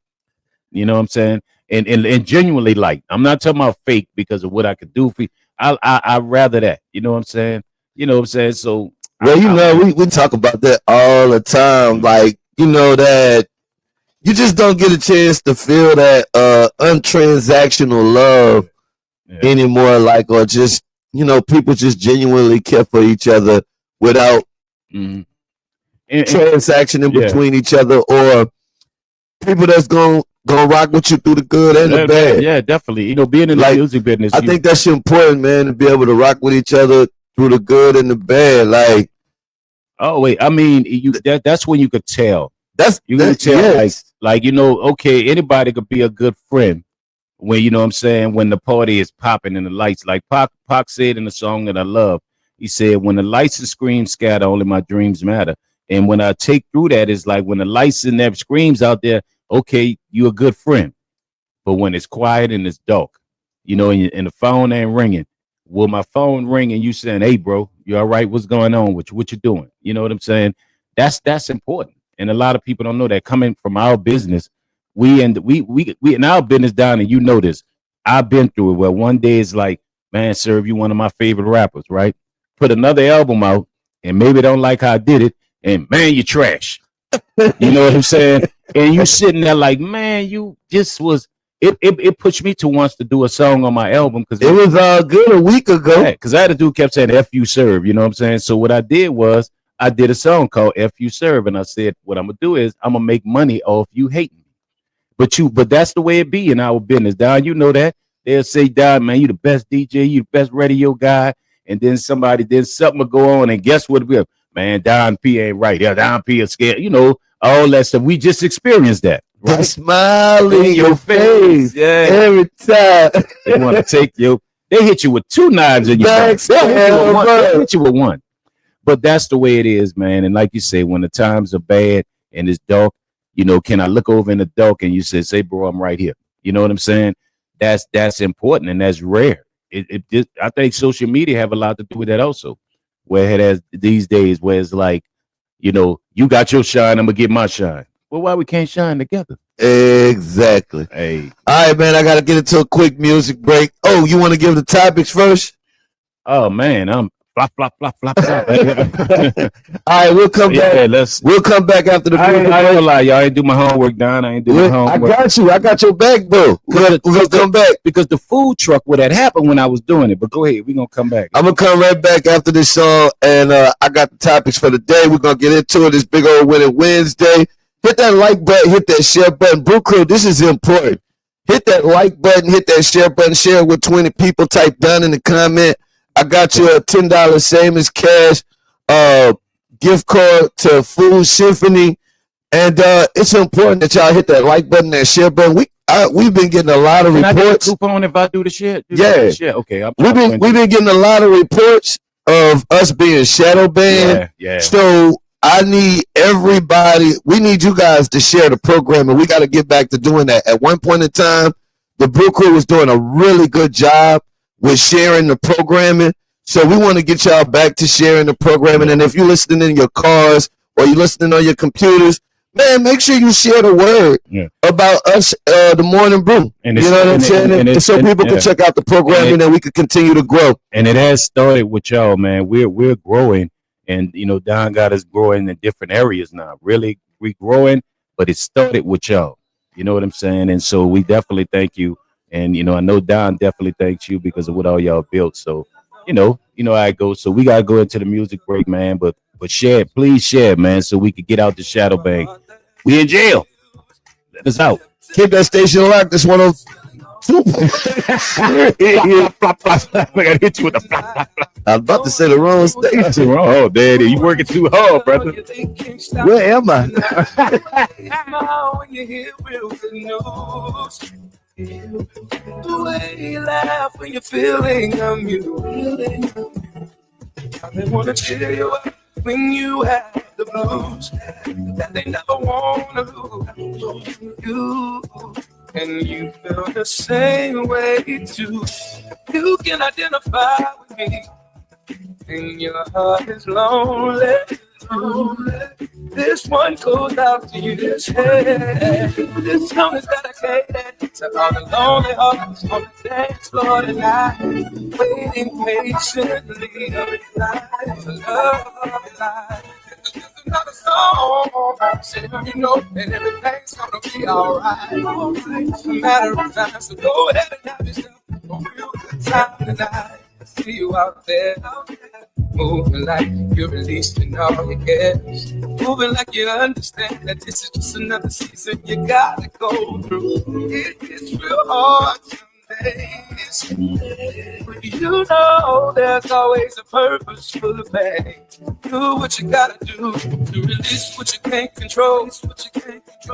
You know what I'm saying? And genuinely liked. I'm not talking about fake because of what I could do for you. I'd rather that. You know what I'm saying? You know what I'm saying? So well, we talk about that all the time. Like, you know, that you just don't get a chance to feel that untransactional love anymore, like, or just, you know, people just genuinely care for each other without transaction in between each other, or people that's gonna rock with you through the good and the bad. Yeah, definitely. You know, being in the music business, I think that's important, man, to be able to rock with each other through the good and the bad. Like, oh wait, I mean, that's when you could tell. You can tell, yes. like, you know, okay, anybody could be a good friend when, you know what I'm saying, when the party is popping and the lights, like Pac said in the song that I love, he said, when the lights and screams scatter, only my dreams matter. And when I take through that, it's like when the lights and that screams out there, okay, you're a good friend. But when it's quiet and it's dark, you know, and the phone ain't ringing, will my phone ring and you saying, hey, bro, you all right? What's going on with you? What you doing? You know what I'm saying? That's important. And a lot of people don't know that. Coming from our business, we in our business down, and you know this, I've been through it where one day it's like, man, sir, if you one of my favorite rappers, right? Put another album out and maybe don't like how I did it, and man, you trash. You know what I'm saying? And you sitting there like, man, you just was it pushed me to wants to do a song on my album because it was good a week ago. Because I had a dude kept saying F you serve, you know what I'm saying? So what I did was I did a song called F You Serve, and I said, what I'm gonna do is I'm gonna make money off you hating me. But that's the way it be in our business, Don. You know that. They'll say, Don, man, you the best DJ, you the best radio guy, and then something will go on, and guess what? Man, Don P ain't right. Yeah, Don P is scared, you know, all that stuff. We just experienced that. Right? The smile in your face. Yeah. Every time. They want to take you. They hit you with 2 knives in your back. They hit you with one. But that's the way it is, man. And like you say, when the times are bad and it's dark, you know, can I look over in the dark and you say, bro, I'm right here. You know what I'm saying? That's important and that's rare. I think social media have a lot to do with that also. Where it has these days, where it's like, you know, you got your shine, I'm gonna get my shine. Well, why we can't shine together? Exactly. Hey, all right, man. I gotta get into a quick music break. Oh, you want to give the topics first? Oh man, I'm flop, flop, flop, flop, flop. All right, we'll come back. We'll come back after the break. I ain't gonna lie, y'all. I ain't do my homework, Don. I ain't do my homework. I got you. I got your back, bro. We're gonna come back because the food truck would have happened when I was doing it. But go ahead, we're gonna come back. I'm gonna come right back after this song, and I got the topics for the day. We're gonna get into it. This big old Winning Wednesday. Hit that like button. Hit that share button. Brew Crew, this is important. Hit that like button. Hit that share button. Share it with 20 people. Type down in the comment. I got you a $10 same as cash gift card to Food Symphony, and it's important that y'all hit that like button, that share button. We've been getting a lot of reports. I get a coupon if I do the share? Okay. We've been getting a lot of reports of us being shadow banned. Yeah. So I need everybody. We need you guys to share the program, and we got to get back to doing that. At one point in time, the Brew Crew was doing a really good job with sharing the programming. So we want to get y'all back to sharing the programming. And if you're listening in your cars or you're listening on your computers, man, make sure you share the word about us, the Morning Brew. And you know what I'm saying? And so people can check out the programming and we can continue to grow. And it has started with y'all, man. We're growing. And, you know, Don got us growing in different areas now, really growing, but it started with y'all. You know what I'm saying? And so we definitely thank you. And I know Don definitely thanks you because of what all y'all built. So, how it goes. So we gotta go into the music break, man. But share, please share, man, so we could get out the shadow bank. We in jail. Let us out. Keep that station locked. This 102. Flop, flop, flop. I gotta hit you with the flop, flop, flop. I was about to say the wrong station. Oh, daddy, you working too hard, brother. Where am I? When you hear real good news, the way you laugh when you're feeling amused. I wanna cheer you up when you have the blues that they never wanna lose. You and you feel the same way too. You can identify with me, and your heart is lonely. This one goes out to you. This song is dedicated to all the lonely hearts on the dance floor tonight, waiting patiently to love of life. Another song, say you know that everything's gonna be alright. It's a matter of time, so go ahead and have yourself a real good time tonight. I see you out there. Moving like you're releasing all your cares. Moving like you understand that this is just another season you gotta go through. It gets real hard some days. But you know there's always a purpose for the pain. Do what you gotta do to release what you can't control.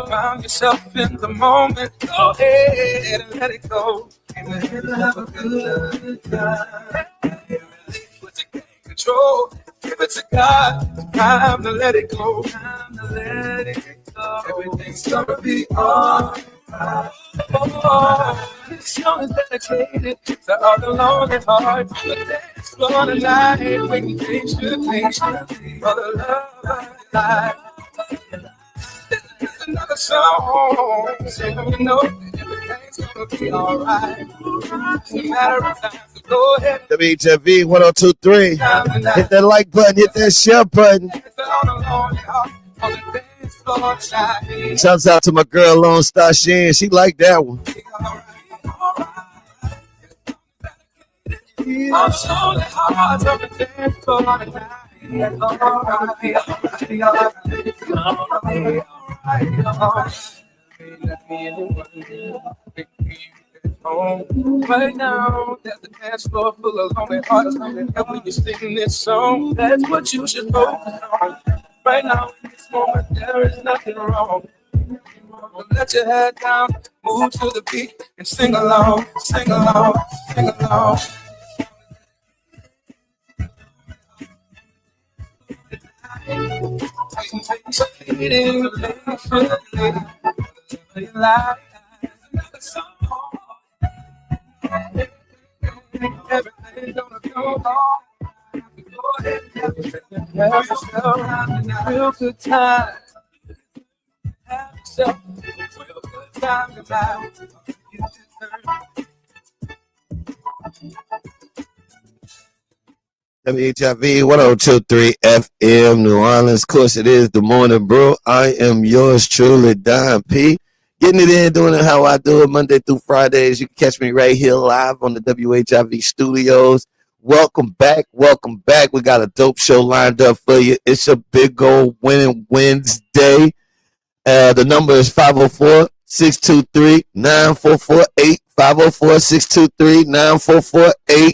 Found yourself in the moment. Go ahead and let it go. And let it have a good time. Release what you can't control. Give it to God. Time to let it go. Everything's gonna be alright. This song is dedicated to all the lonely hearts on the dance floor tonight, waiting patiently for the love of life. This is another song, so you know that everything's gonna be alright. It's a matter of time, so go ahead. WHFV 1023. Hit that like button, hit that share button. Shouts out to my girl Lone Star Shan. She liked that one. Right now, there's the dance floor full of lonely hearts. And when you're singing this song, that's what you should focus on. Right now, in this moment, there is nothing wrong. Let your head down, move to the beat, and sing along, sing along, sing along. Everything's gonna go wrong. Go ahead and have yourself a real good time. Have yourself a real good time tonight. You deserve. WHIV 1023 FM New Orleans. Of course, it is the morning brew. I am yours truly, Don P. Getting it in, doing it how I do it Monday through Fridays. You can catch me right here live on the WHIV studios. Welcome back. Welcome back. We got a dope show lined up for you. It's a big old winning Wednesday. The number is 504-623-9448. 504-623-9448.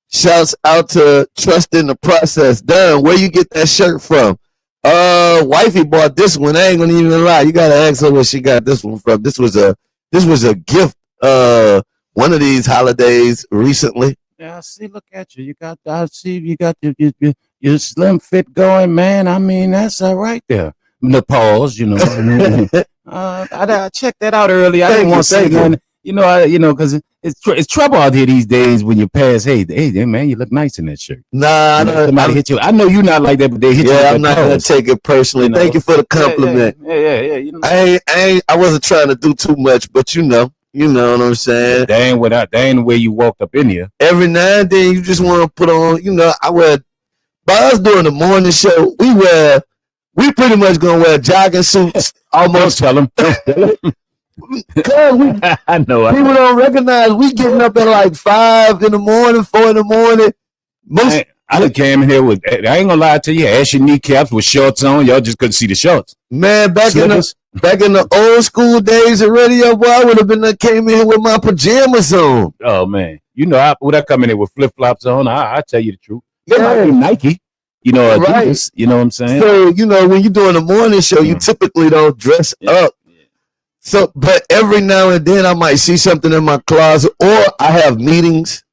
Shouts out to Trust in the Process. Darren, where you get that shirt from? Wifey bought this one. I ain't gonna even lie. You gotta ask her where she got this one from. This was a gift. One of these holidays recently. Yeah, I see. Look at you. I see you got your slim fit going, man. I mean, that's all right there. The pause, I checked that out earlier. I didn't want to say nothing. Because it's trouble out here these days when you pass. Hey, man, you look nice in that shirt. Nah, somebody hit you. I know you're not like that, but they hit you. Yeah, I'm not gonna take it personally. Thank you for the compliment. Yeah. I wasn't trying to do too much, but you know what I'm saying. That ain't the way you walked up in here. Every now and then, you just want to put on. I wear. By us doing the morning show, we wear we pretty much gonna wear jogging suits. Almost. Don't tell them. Cause I know. people don't recognize we getting up at like 5 in the morning, 4 in the morning. I done came in here with, I ain't gonna lie to you, ass your kneecaps with shorts on. Y'all just couldn't see the shorts. Man, back in the old school days of radio, boy, I would have been came in here with my pajamas on. Oh man, you know, would I come in here with flip flops on? I tell you the truth. It might be Nike, you know, right. Adidas, you know what I'm saying? So you know, when you're doing a morning show, you typically don't dress up. So, but every now and then I might see something in my closet, or I have meetings.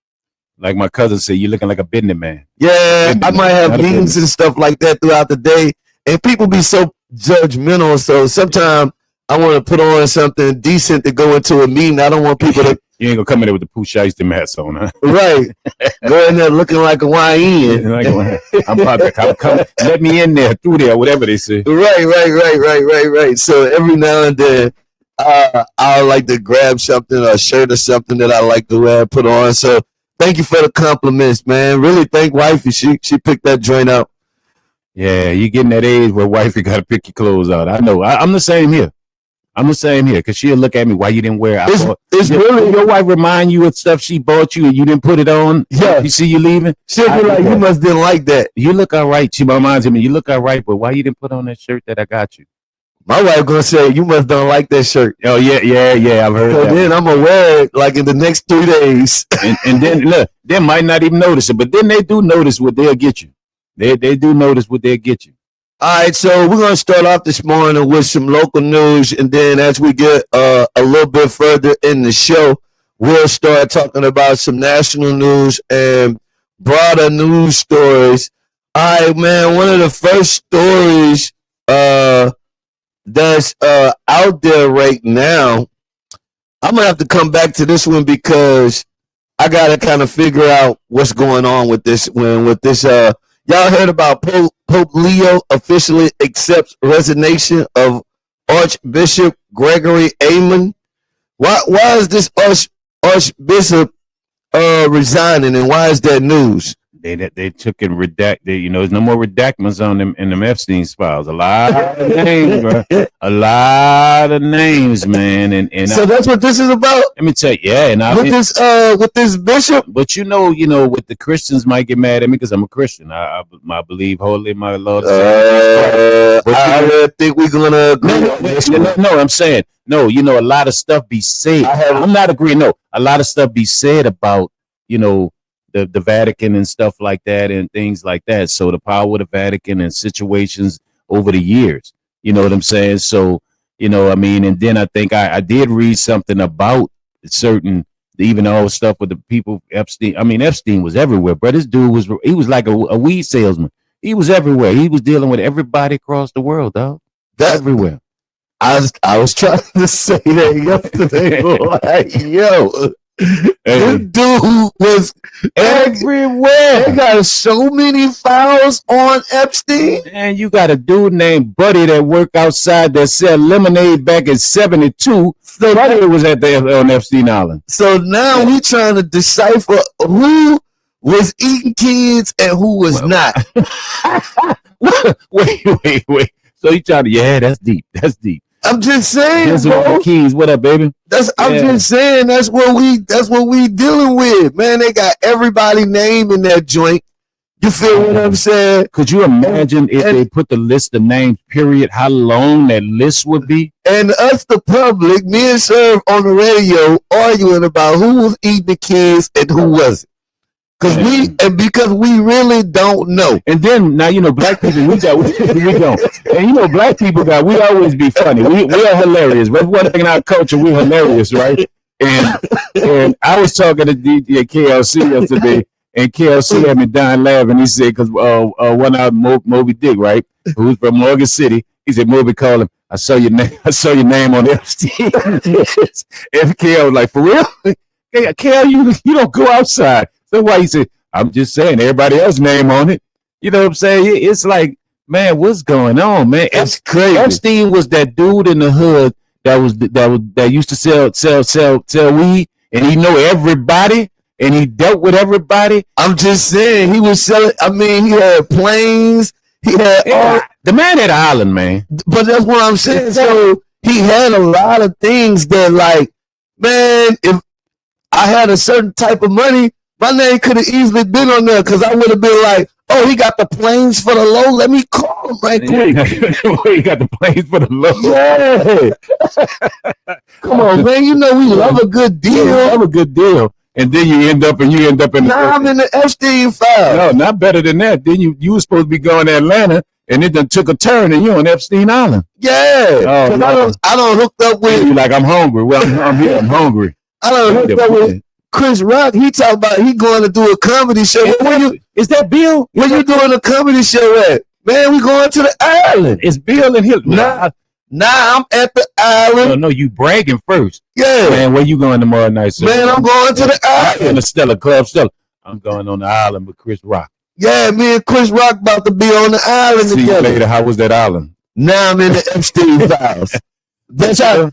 Like my cousin said, you're looking like a businessman. Yeah, I might have meetings and stuff like that throughout the day, and people be so judgmental. So sometimes I want to put on something decent to go into a meeting. I don't want people to. You ain't gonna come in there with the Pooh Shiesty mask on, huh? Right. Go in there looking like a YN. I'm about to come. Let me in there, through there, whatever they say. Right. So every now and then, I like to grab something, a shirt or something that I like to wear, put on. So thank you for the compliments, man. Really thank wifey. She picked that joint up. Yeah, you getting that age where wifey got to pick your clothes out. I know. I'm the same here. Because she'll look at me, why you didn't wear it? It's really, your wife remind you of stuff she bought you and you didn't put it on? Yeah. You see you leaving? She'll be like, you must didn't like that. You look all right. She reminds me, you look all right, but why you didn't put on that shirt that I got you? My wife gonna say, you must don't like that shirt. Oh, yeah, I've heard that. Then I'm gonna wear it like in the next 3 days. and then, look, they might not even notice it, but then they do notice what they'll get you. They do notice what they'll get you. All right, so we're going to start off this morning with some local news, and then as we get a little bit further in the show, we'll start talking about some national news and broader news stories. All right, man, one of the first stories that's out there right now, I'm going to have to come back to this one because I got to kind of figure out what's going on with this one, with this y'all heard about Pope Leo officially accepts resignation of Archbishop Gregory Amen? Why is this Archbishop resigning, and why is that news? They took and redacted. You know, there's no more redactments on them in them Epstein's files. A lot of names, bro. A lot of names, man. And so that's what this is about. Let me tell you, yeah. And with this bishop. But you know, with the Christians might get mad at me because I'm a Christian. I believe wholly in my Lord. I think we're gonna agree. No, I'm saying no. You know, a lot of stuff be said. I'm not agreeing. No, a lot of stuff be said about the Vatican and stuff like that and things like that. So the power of the Vatican and situations over the years, you know what I'm saying? So, I mean, and then I think I did read something about certain, even all stuff with the people, Epstein. I mean, Epstein was everywhere, but this dude he was like a weed salesman. He was everywhere. He was dealing with everybody across the world, dog. Everywhere. I was trying to say that yesterday. Like, yo. This dude was everywhere. They got so many files on Epstein. And you got a dude named Buddy that worked outside that sell lemonade back in 72. So Buddy was on Epstein Island. So now we trying to decipher who was eating kids and who was not. Wait. So you trying to, that's deep. I'm just saying, bro. Keys, what up, baby? I'm just saying that's what we dealing with, man. They got everybody name in that joint. You feel what I'm saying? Could you imagine if they put the list of names, period, how long that list would be? And us, the public, me and Serve on the radio arguing about who was eating the kids and who wasn't. Because we really don't know. And then now black people we don't. And black people we always be funny. We are hilarious. But one thing in our culture, we're hilarious, right? And I was talking to DJ KLC yesterday, and KLC had me dying laughing. He said, because one out Moby Dick, right? Who's from Morgan City. He said, Moby called him. I saw your name on Epstein. And KL was like, for real? Hey, KL, you don't go outside. That's why he said, I'm just saying, everybody else's name on it. You know what I'm saying? It's like, man, what's going on, man? It's crazy. Epstein was that dude in the hood that used to sell weed, and he know everybody, and he dealt with everybody. I'm just saying, he was selling. I mean, he had planes. He had all. The man had an island, man. But that's what I'm saying. So he had a lot of things that, like, man, if I had a certain type of money, my name could have easily been on there because I would have been like, oh, he got the planes for the low. Let me call him right quick. He got the planes for the low. Yeah. Come on, man. You know we love a good deal. Love a good deal. And then you end up in the. Nah, I'm in the Epstein file. No, not better than that. Then you were supposed to be going to Atlanta, and it done took a turn, and you're on Epstein Island. Yeah. Oh, no. I don't hooked up with. You're like, I'm hungry. Well, I'm here. I'm hungry. I don't hooked up with Chris Rock. He talking about he going to do a comedy show. Is that Bill? Where you doing a comedy show at? Man, we going to the island. It's Bill and his. Nah, I'm at the island. No, you bragging first. Yeah. Man, where you going tomorrow night, sir? Man, I'm going to the island. In the Stella Club Stella. I'm going on the island with Chris Rock. Yeah, me and Chris Rock about to be on the island See together. you later. How was that island? Now I'm in the Epstein files. That's how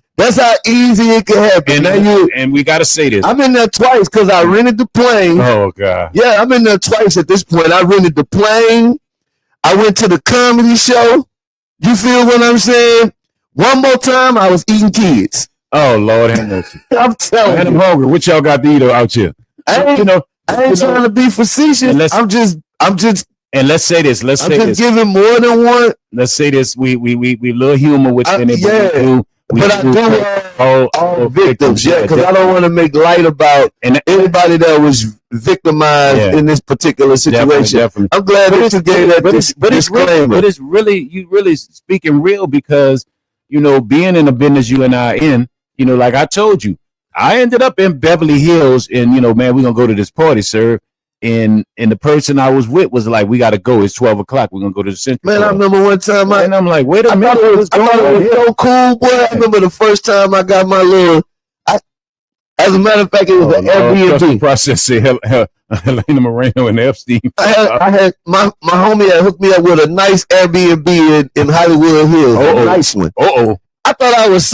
easy it can happen. And we got to say this. I'm in there twice because I rented the plane. Oh, God. Yeah, I'm in there twice at this point. I rented the plane. I went to the comedy show. You feel what I'm saying? One more time, I was eating kids. Oh, Lord have mercy. I'm telling you. I'm hungry. What y'all got to eat out here? I ain't trying to be facetious. I'm just. And let's say this. I'm just giving more than one. Let's say this. We little humor within it. Yeah. But I do all victims, because I don't want to make light about anybody that was victimized in this particular situation. Definitely. I'm glad that you gave that disclaimer. But it's really, you really speaking real because, you know, being in the business you and I in, you know, like I told you, I ended up in Beverly Hills and, you know, man, we're going to go to this party, sir. And the person I was with was like, we got to go. It's 12 o'clock. We're going to go to the Central. Man, I remember one time. And I'm like, wait a minute. I thought it was so cool, boy. I remember the first time I got my little. As a matter of fact, it was an Airbnb. Process Helena Moreno and Epstein. I had my homie had hooked me up with a nice Airbnb in Hollywood Hills. A nice one. I thought I was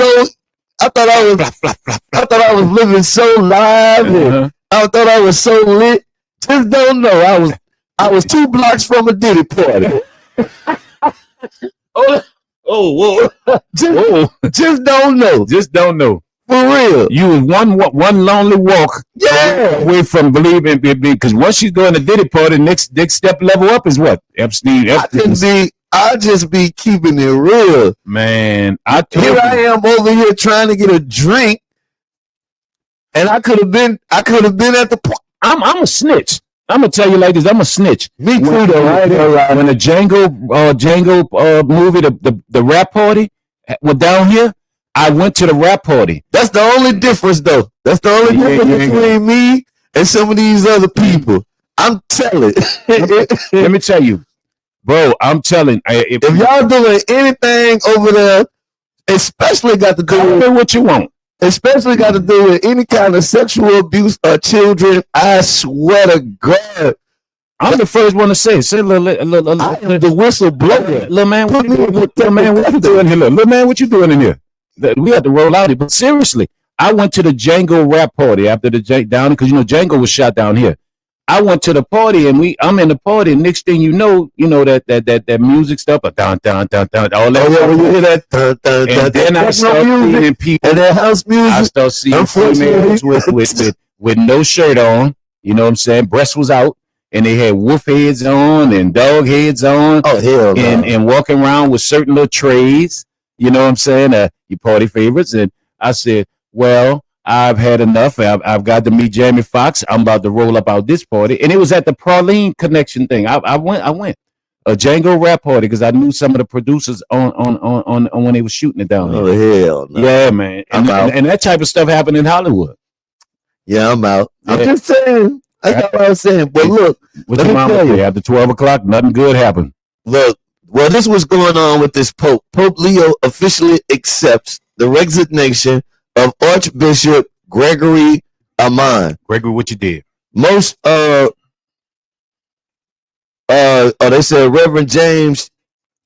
living so live. And I thought I was so lit. Just don't know. I was 2 blocks from a Diddy party. Just don't know. Just don't know. For real. You was one lonely walk away from believing, because once you go in the Diddy party, next step level up is what? Epstein. I just be keeping it real. Man, I am over here trying to get a drink, and I could have been at the point. I'm a snitch. I'm gonna tell you like this. I'm a snitch. Me too, though. When the Django movie, the rap party went down here, I went to the rap party. That's the only difference, though. That's the only difference between me and some of these other people. I'm telling. Let me tell you, bro. I'm telling. If y'all doing anything over there, especially got to do with what you want. Especially got to do with any kind of sexual abuse of children, I swear to God. I'm the first one to say, I am the whistleblower. Little man, what you doing here? Little man, what you doing in here? We had to roll out it. But seriously, I went to the Django rap party after the down, because, you know, Django was shot down here. I went to the party and I'm in the party. And next thing you know that music stuff, down, all that. You hear that? And then I start seeing people. And that house music. I start seeing females with no shirt on. You know what I'm saying? Breast was out, and they had wolf heads on and dog heads on. Oh hell no. And walking around with certain little trays. You know what I'm saying? Your party favorites. And I said, well, I've had enough. I've got to meet Jamie Foxx. I'm about to roll up out this party. And it was at the Praline Connection thing. I went a Django rap party because I knew some of the producers on when they were shooting it down there. Oh hell no. Yeah, man. And that type of stuff happened in Hollywood. Yeah, I'm out. Yeah. I'm just saying. That's what I was saying. But look, let me tell you, after 12 o'clock, nothing good happened. Look, well, this was going on with this Pope. Pope Leo officially accepts the resignation of Archbishop Gregory Amon. Gregory, what you did? Most they said Reverend James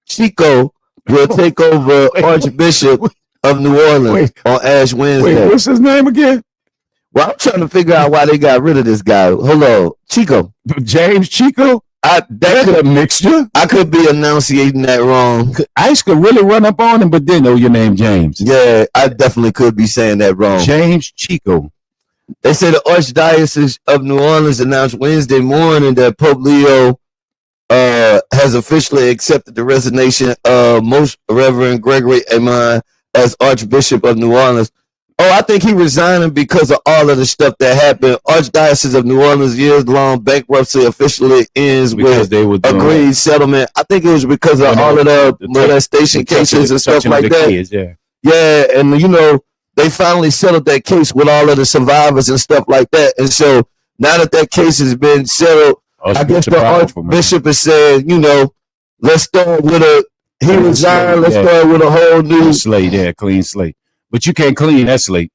Chico will take over Archbishop of New Orleans on Ash Wednesday. Wait, what's his name again? Well, I'm trying to figure out why they got rid of this guy. Hold on, Chico. James Chico? That could have mixed you. I could be enunciating that wrong. Ice could really run up on him, but didn't know your name, James. Yeah, I definitely could be saying that wrong. James Chico. They say the Archdiocese of New Orleans announced Wednesday morning that Pope Leo has officially accepted the resignation of Most Reverend Gregory Amon as Archbishop of New Orleans. Oh, I think he resigning because of all of the stuff that happened. Archdiocese of New Orleans' years-long bankruptcy officially ends with agreed settlement. I think it was because of all of the molestation cases and stuff like that. Kids, yeah, and they finally settled that case with all of the survivors and stuff like that. And so now that case has been settled, I guess the Archbishop has said, let's start with he resigned, let's start with a whole new slate, clean slate. But you can't clean that slate.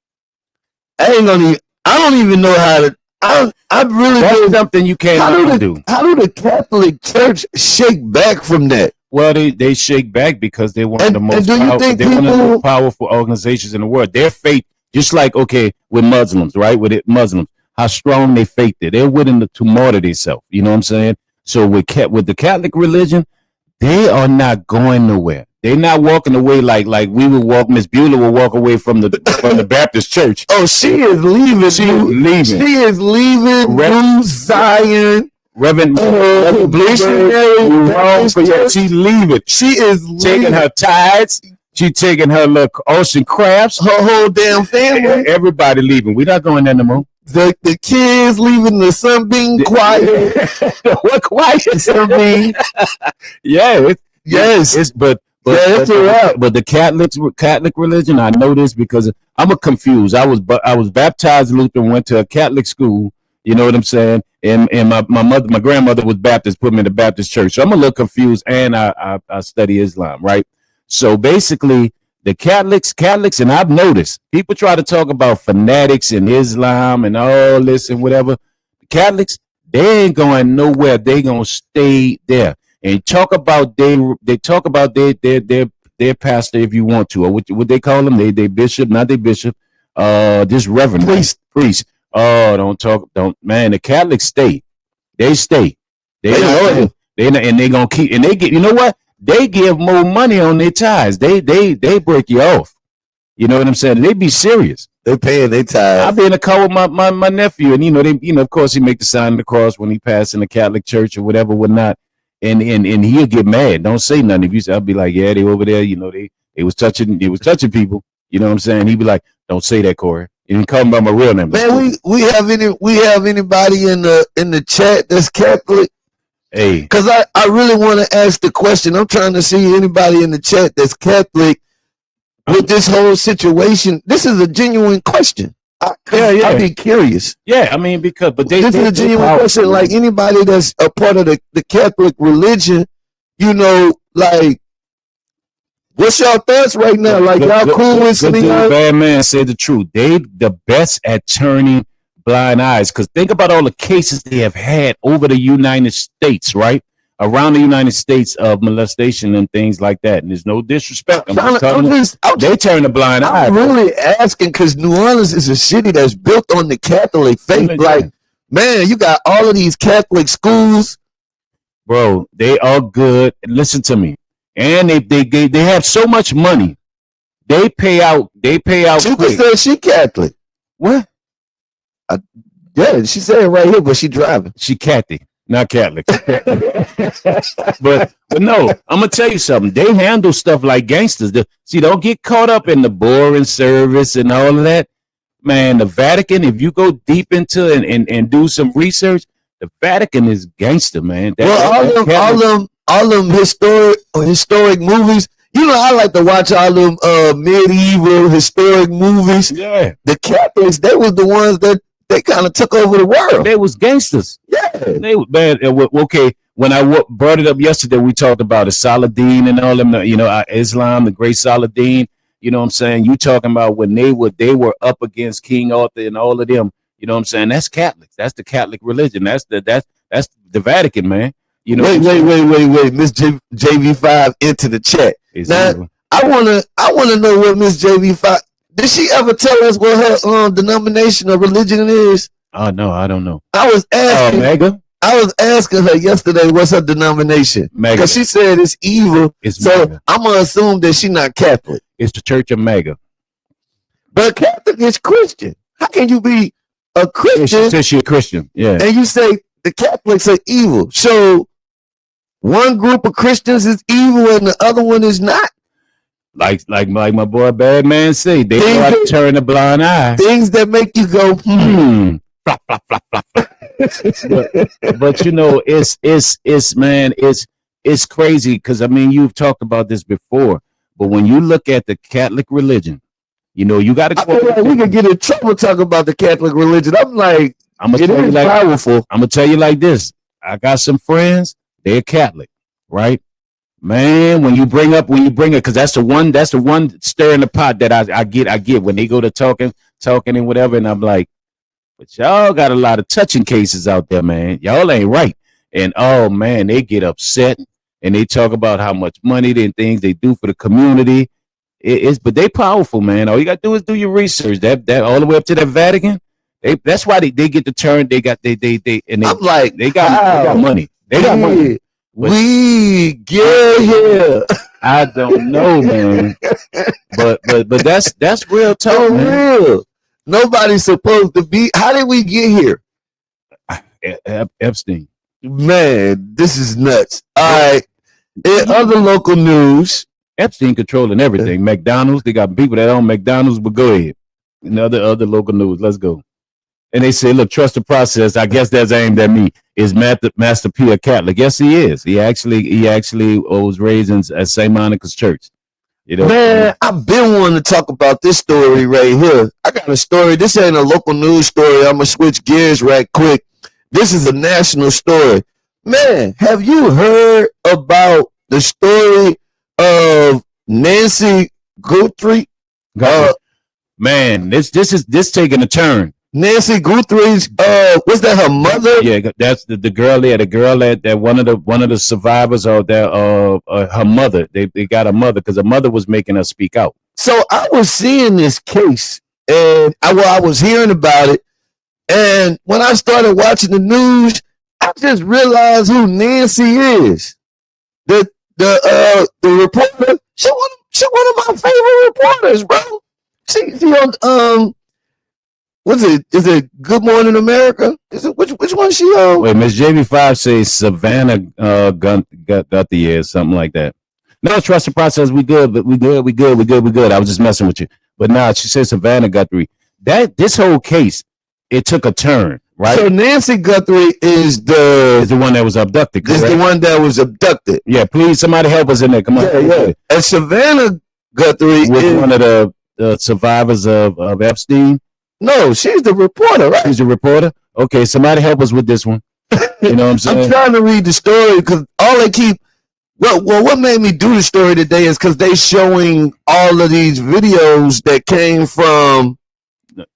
I don't even know how to. I really that's something you can't do. How do the Catholic Church shake back from that? Well, they shake back because they're one of the most powerful organizations in the world. Their faith, just like with Muslims, right? Muslims, how strong they faith is. They're willing to martyr themselves. You know what I'm saying? So with the Catholic religion, they are not going nowhere. They're not walking away like we would walk. Miss Beulah will walk away from the Baptist church. Oh, she is leaving. She is leaving. New Zion. Reverend she's leaving. She is taking her tithes. She taking her little ocean crabs. Her whole damn family. Everybody leaving. We're not going there no more. The kids leaving the Sunbeam Choir. What choir? Sunbeam. Yeah. But the Catholic religion, I know this because I'm confused. I was baptized Lutheran, went to a Catholic school. You know what I'm saying? And my grandmother was Baptist, put me in the Baptist church. So I'm a little confused, and I study Islam, right? So basically, the Catholics, and I've noticed people try to talk about fanatics in Islam and all this and whatever. The Catholics, they ain't going nowhere. They gonna stay there and talk about their pastor if you want to, or what they call them, they bishop, not they bishop, just reverend priest. Oh, man. The Catholics stay. They stay. They gonna keep, and they get. You know what? They give more money on their tithes. They break you off. You know what I'm saying? They be serious. They paying their tithes. I be in a car with my nephew, and of course, he make the sign of the cross when he pass in the Catholic church or whatnot, and he'll get mad. Don't say nothing. If you say, I'll be like, yeah, they over there. They was touching people. You know what I'm saying? He'd be like, don't say that, Corey. You didn't call him by my real name. Man, we have anybody in the chat that's Catholic? Hey, because I really want to ask the question. I'm trying to see anybody in the chat that's Catholic with this whole situation. This is a genuine question. I'd be curious. Yeah, I mean, this is a genuine question. Like anybody that's a part of the Catholic religion, like. What's your thoughts right now? Like y'all cool with the bad man said the truth. They the best at turning blind eyes. Because think about all the cases they have had over the United States, right? Around the United States of molestation and things like that. And there's no disrespect. They turn a blind eye. I'm really asking because New Orleans is a city that's built on the Catholic faith. Like, man, you got all of these Catholic schools. Bro, they are good. Listen to me. And they have so much money. They pay out. She said she Catholic. What? Yeah, she said it right here, but she driving. She Catholic, not Catholic. but no, I'm gonna tell you something. They handle stuff like gangsters. See, don't get caught up in the boring service and all of that. Man, the Vatican, if you go deep into and do some research, the Vatican is gangster, man. All them historic movies. I like to watch all them medieval historic movies. Yeah. The Catholics, they was the ones that they kind of took over the world. They was gangsters. Yeah. They was bad. Okay, when I brought it up yesterday, we talked about the Saladin and all them, Islam, the great Saladin. You know what I'm saying? You talking about when they were up against King Arthur and all of them. You know what I'm saying? That's Catholics. That's the Catholic religion. That's the Vatican, man. Wait, Miss JV5 into the chat. Exactly. Now, I wanna know what Miss JV5 did she ever tell us what her denomination or religion is? Oh no, I don't know. I was asking. Omega. I was asking her yesterday what's her denomination because she said it's evil. So MAGA. I'm gonna assume that she's not Catholic. It's the Church of MAGA. But Catholic is Christian. How can you be a Christian? Yeah, she says she's a Christian. Yeah. And you say the Catholics are evil. So one group of Christians is evil and the other one is not. Like my boy Bad Man say, they got to turn a blind eye. Things that make you go, flop, flop, flop, flop, flop. but you know, it's crazy because I mean you've talked about this before, but when you look at the Catholic religion, you know you got to. I feel like we could get in trouble talking about the Catholic religion. I'm like, it is powerful. I'm gonna tell you like this. I got some friends. They're Catholic, right? Man, when you bring it, because that's the one stir in the pot that I get when they go to talking and whatever, and I'm like, but y'all got a lot of touching cases out there, man. Y'all ain't right. And oh man, they get upset and they talk about how much money and things they do for the community. But they powerful, man. All you gotta do is do your research. That all the way up to the Vatican. That's why they get the turn. They got they I'm like, they got money. They got money. We get here. I don't know, man. but that's real talk, man. Real. Nobody's supposed to be. How did we get here? Epstein. Man, this is nuts. All right. In other local news, Epstein controlling everything. McDonald's, they got people that own McDonald's, but go ahead. In other local news, let's go. And they say, look, trust the process. I guess that's aimed at me. Is Master P a Catholic? Yes, he is. He actually was raised in St. Monica's Church. You know, man, I've been wanting to talk about this story right here. I got a story. This ain't a local news story. I'm gonna switch gears right quick. This is a national story. Man, have you heard about the story of Nancy Guthrie? Man, this is taking a turn. Nancy Guthrie's was that her mother? Yeah, that's the girl there. The girl that one of the survivors of that her mother. They got a mother because her mother was making her speak out. So I was seeing this case and I was hearing about it, and when I started watching the news, I just realized who Nancy is. The reporter. She one of my favorite reporters, bro. She on what's it? Is it Good Morning America? Is it which one she on? Wait, Miss JB5 says Savannah Guthrie or something like that. No, trust the process. We good. I was just messing with you. But now she says Savannah Guthrie. This whole case, it took a turn, right? So Nancy Guthrie is the one that was abducted. Is the one that was abducted. Yeah, please, somebody help us in there. Come on. Yeah. And Savannah Guthrie was one of the survivors of Epstein. No, she's the reporter, right? She's the reporter? Okay, somebody help us with this one. You know what I'm saying? I'm trying to read the story because all they keep... Well, what made me do the story today is because they showing all of these videos that came from...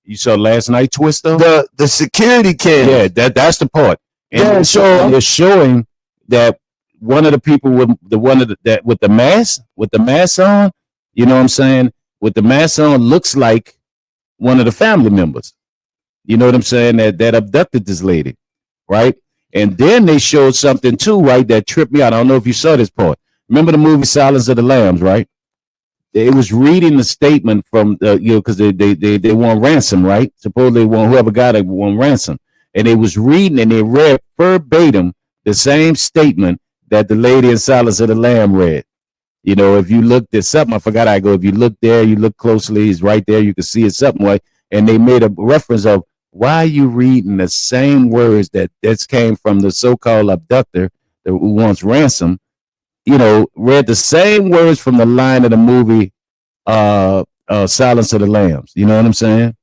You saw last night, Twister? The security cam. Yeah, that's the part. And yeah, so they're showing that one of the people with the mask on, you know what I'm saying? With the mask on looks like one of the family members, you know what I'm saying, that abducted this lady, right? And then they showed something too, right, that tripped me out. I don't know if you saw this part. Remember the movie Silence of the Lambs, right? It was reading the statement from because they want ransom, right? Supposedly whoever got it won ransom, and they was reading and they read verbatim the same statement that the lady in Silence of the Lamb read. You know, if you look this up, I forgot I go. If you look there, you look closely, he's right there. You can see it something like, and they made a reference of why are you reading the same words that came from the so-called abductor who wants ransom? You know, read the same words from the line of the movie Silence of the Lambs. You know what I'm saying?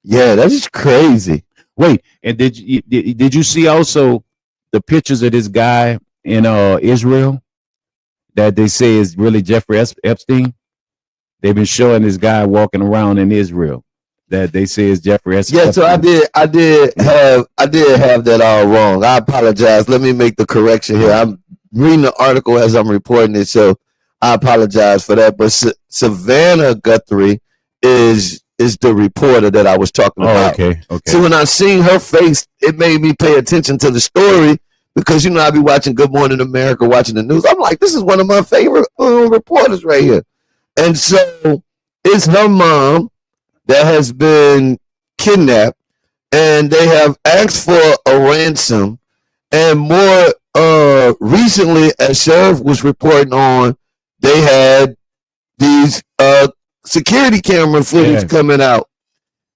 Yeah, that's crazy. Wait, and did you see also the pictures of this guy in Israel that they say is really Jeffrey Epstein? They've been showing this guy walking around in Israel that they say is Jeffrey Epstein. Yeah, so I did have that all wrong. I apologize. Let me make the correction here. I'm reading the article as I'm reporting it, so I apologize for that. But Savannah Guthrie is is the reporter that I was talking about. Okay. So when I seen her face, it made me pay attention to the story because, you know, I be watching Good Morning America, watching the news. I'm like, this is one of my favorite reporters right here. And so it's her mom that has been kidnapped, and they have asked for a ransom. And more recently, as Sheriff was reporting on, they had these security camera footage coming out.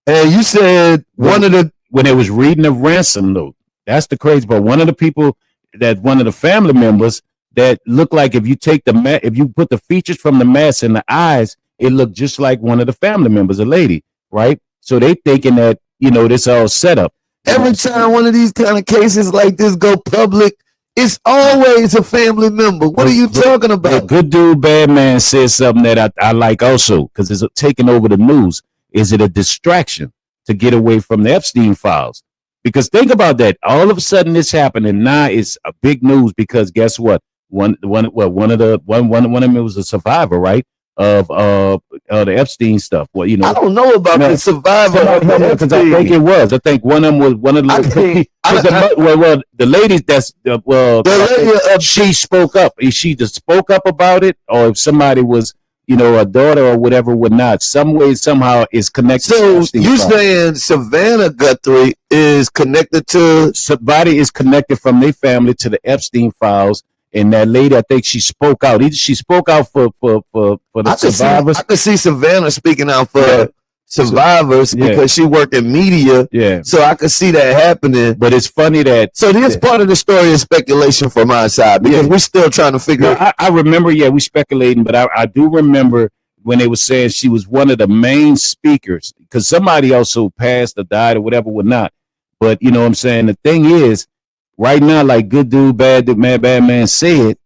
And you said when they was reading the ransom note, that's the crazy part. One of the family members that looked like if you take if you put the features from the mask in the eyes, it looked just like one of the family members, a lady, right? So they thinking that, you know, this all set up. Every time one of these kind of cases like this go public, it's always a family member. What are you talking about? The Good Dude, Bad Man said something that I like also, because it's taking over the news. Is it a distraction to get away from the Epstein files? Because think about that. All of a sudden this happened, and now it's a big news because guess what? One of them was a survivor, right? Of the Epstein stuff. Well, you know, I don't know about the survivor because I think it was. I think one of them was one of the. The ladies she spoke up. She just spoke up about it, or if somebody was, you know, a daughter or whatever, would not. Some way, somehow, is connected. So you saying Savannah Guthrie is connected to somebody is connected from their family to the Epstein files. And that lady, I think she spoke out. She spoke out for the survivors. I could see Savannah speaking out for survivors because she worked in media. Yeah. So I could see that happening. But it's funny that. So this part of the story is speculation from our side because we're still trying to figure out. I remember, we speculating, but I do remember when they were saying she was one of the main speakers because somebody also passed or died or whatever would not. But you know what I'm saying? The thing is, right now, like Good Dude, Bad Man said,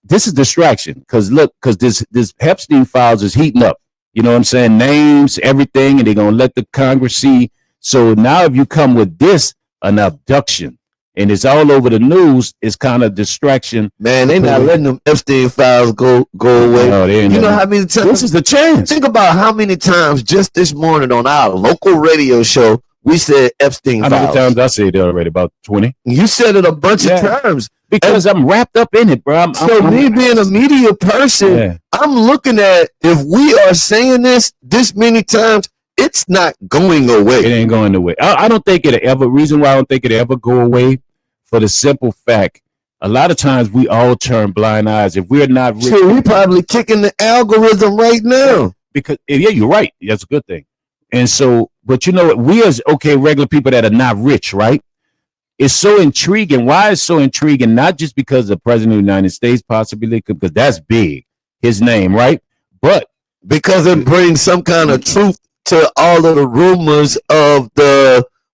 this is distraction. Because this Epstein files is heating up. You know what I'm saying? Names, everything, and they're going to let the Congress see. So now if you come with this, an abduction, and it's all over the news, it's kind of distraction. Man, they not letting them Epstein files go away. No, you know how many times? This is the chance. Think about how many times just this morning on our local radio show, we said Epstein files. How many times I said it already? About 20. You said it a bunch of times. Because I'm wrapped up in it, bro. I'm me being a media person, I'm looking at if we are saying this many times, it's not going away. It ain't going away. I don't think it'll ever. Reason why I don't think it'll ever go away, for the simple fact, a lot of times we all turn blind eyes if we're not. We probably kicking the algorithm right now. Because you're right. That's a good thing. And so, but you know what? We as regular people that are not rich, right? It's so intriguing. Why is it so intriguing? Not just because the president of the United States, possibly, because that's big, his name, right? But because it brings some kind of truth to all of the rumors of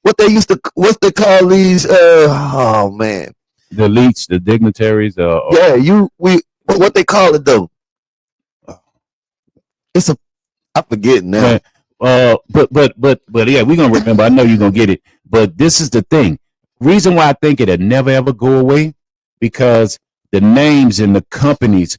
what they call these. Oh man, the elites, the dignitaries. What they call it though? I forget now. But yeah, we're gonna remember. I know you're gonna get it. But this is the thing. Reason why I think it'll never ever go away, because the names and the companies,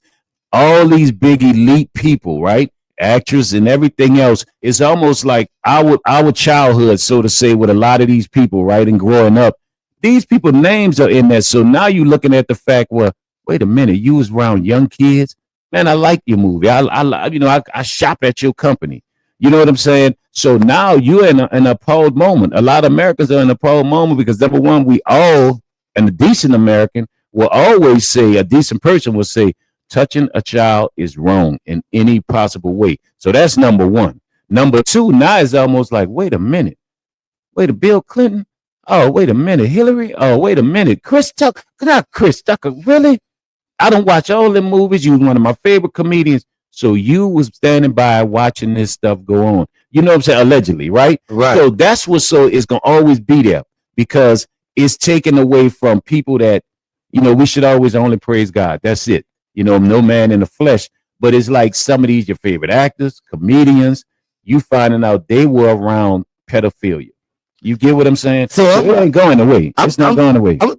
all these big elite people, right? Actors and everything else, it's almost like our childhood, so to say, with a lot of these people, right? And growing up, these people names are in there. So now you're looking at the fact, well, wait a minute, you was around young kids, man. I like your movie. I shop at your company. You know what I'm saying? So now you're in an appalled moment. A lot of Americans are in an appalled moment because, number one, we all, and a decent American will always say, a decent person will say, touching a child is wrong in any possible way. So that's number one. Number two, now it's almost like, wait a minute. Wait a Bill Clinton? Oh, wait a minute. Hillary? Oh, wait a minute. Chris Tucker? Not Chris Tucker. Really? I don't watch all the movies. You was one of my favorite comedians. So you was standing by watching this stuff go on. You know what I'm saying? Allegedly, right? Right. So that's it's going to always be there, because it's taken away from people that, we should always only praise God. That's it. No man in the flesh. But it's like some of these, your favorite actors, comedians, you finding out they were around pedophilia. You get what I'm saying? So it ain't going away. It's not going away. I'm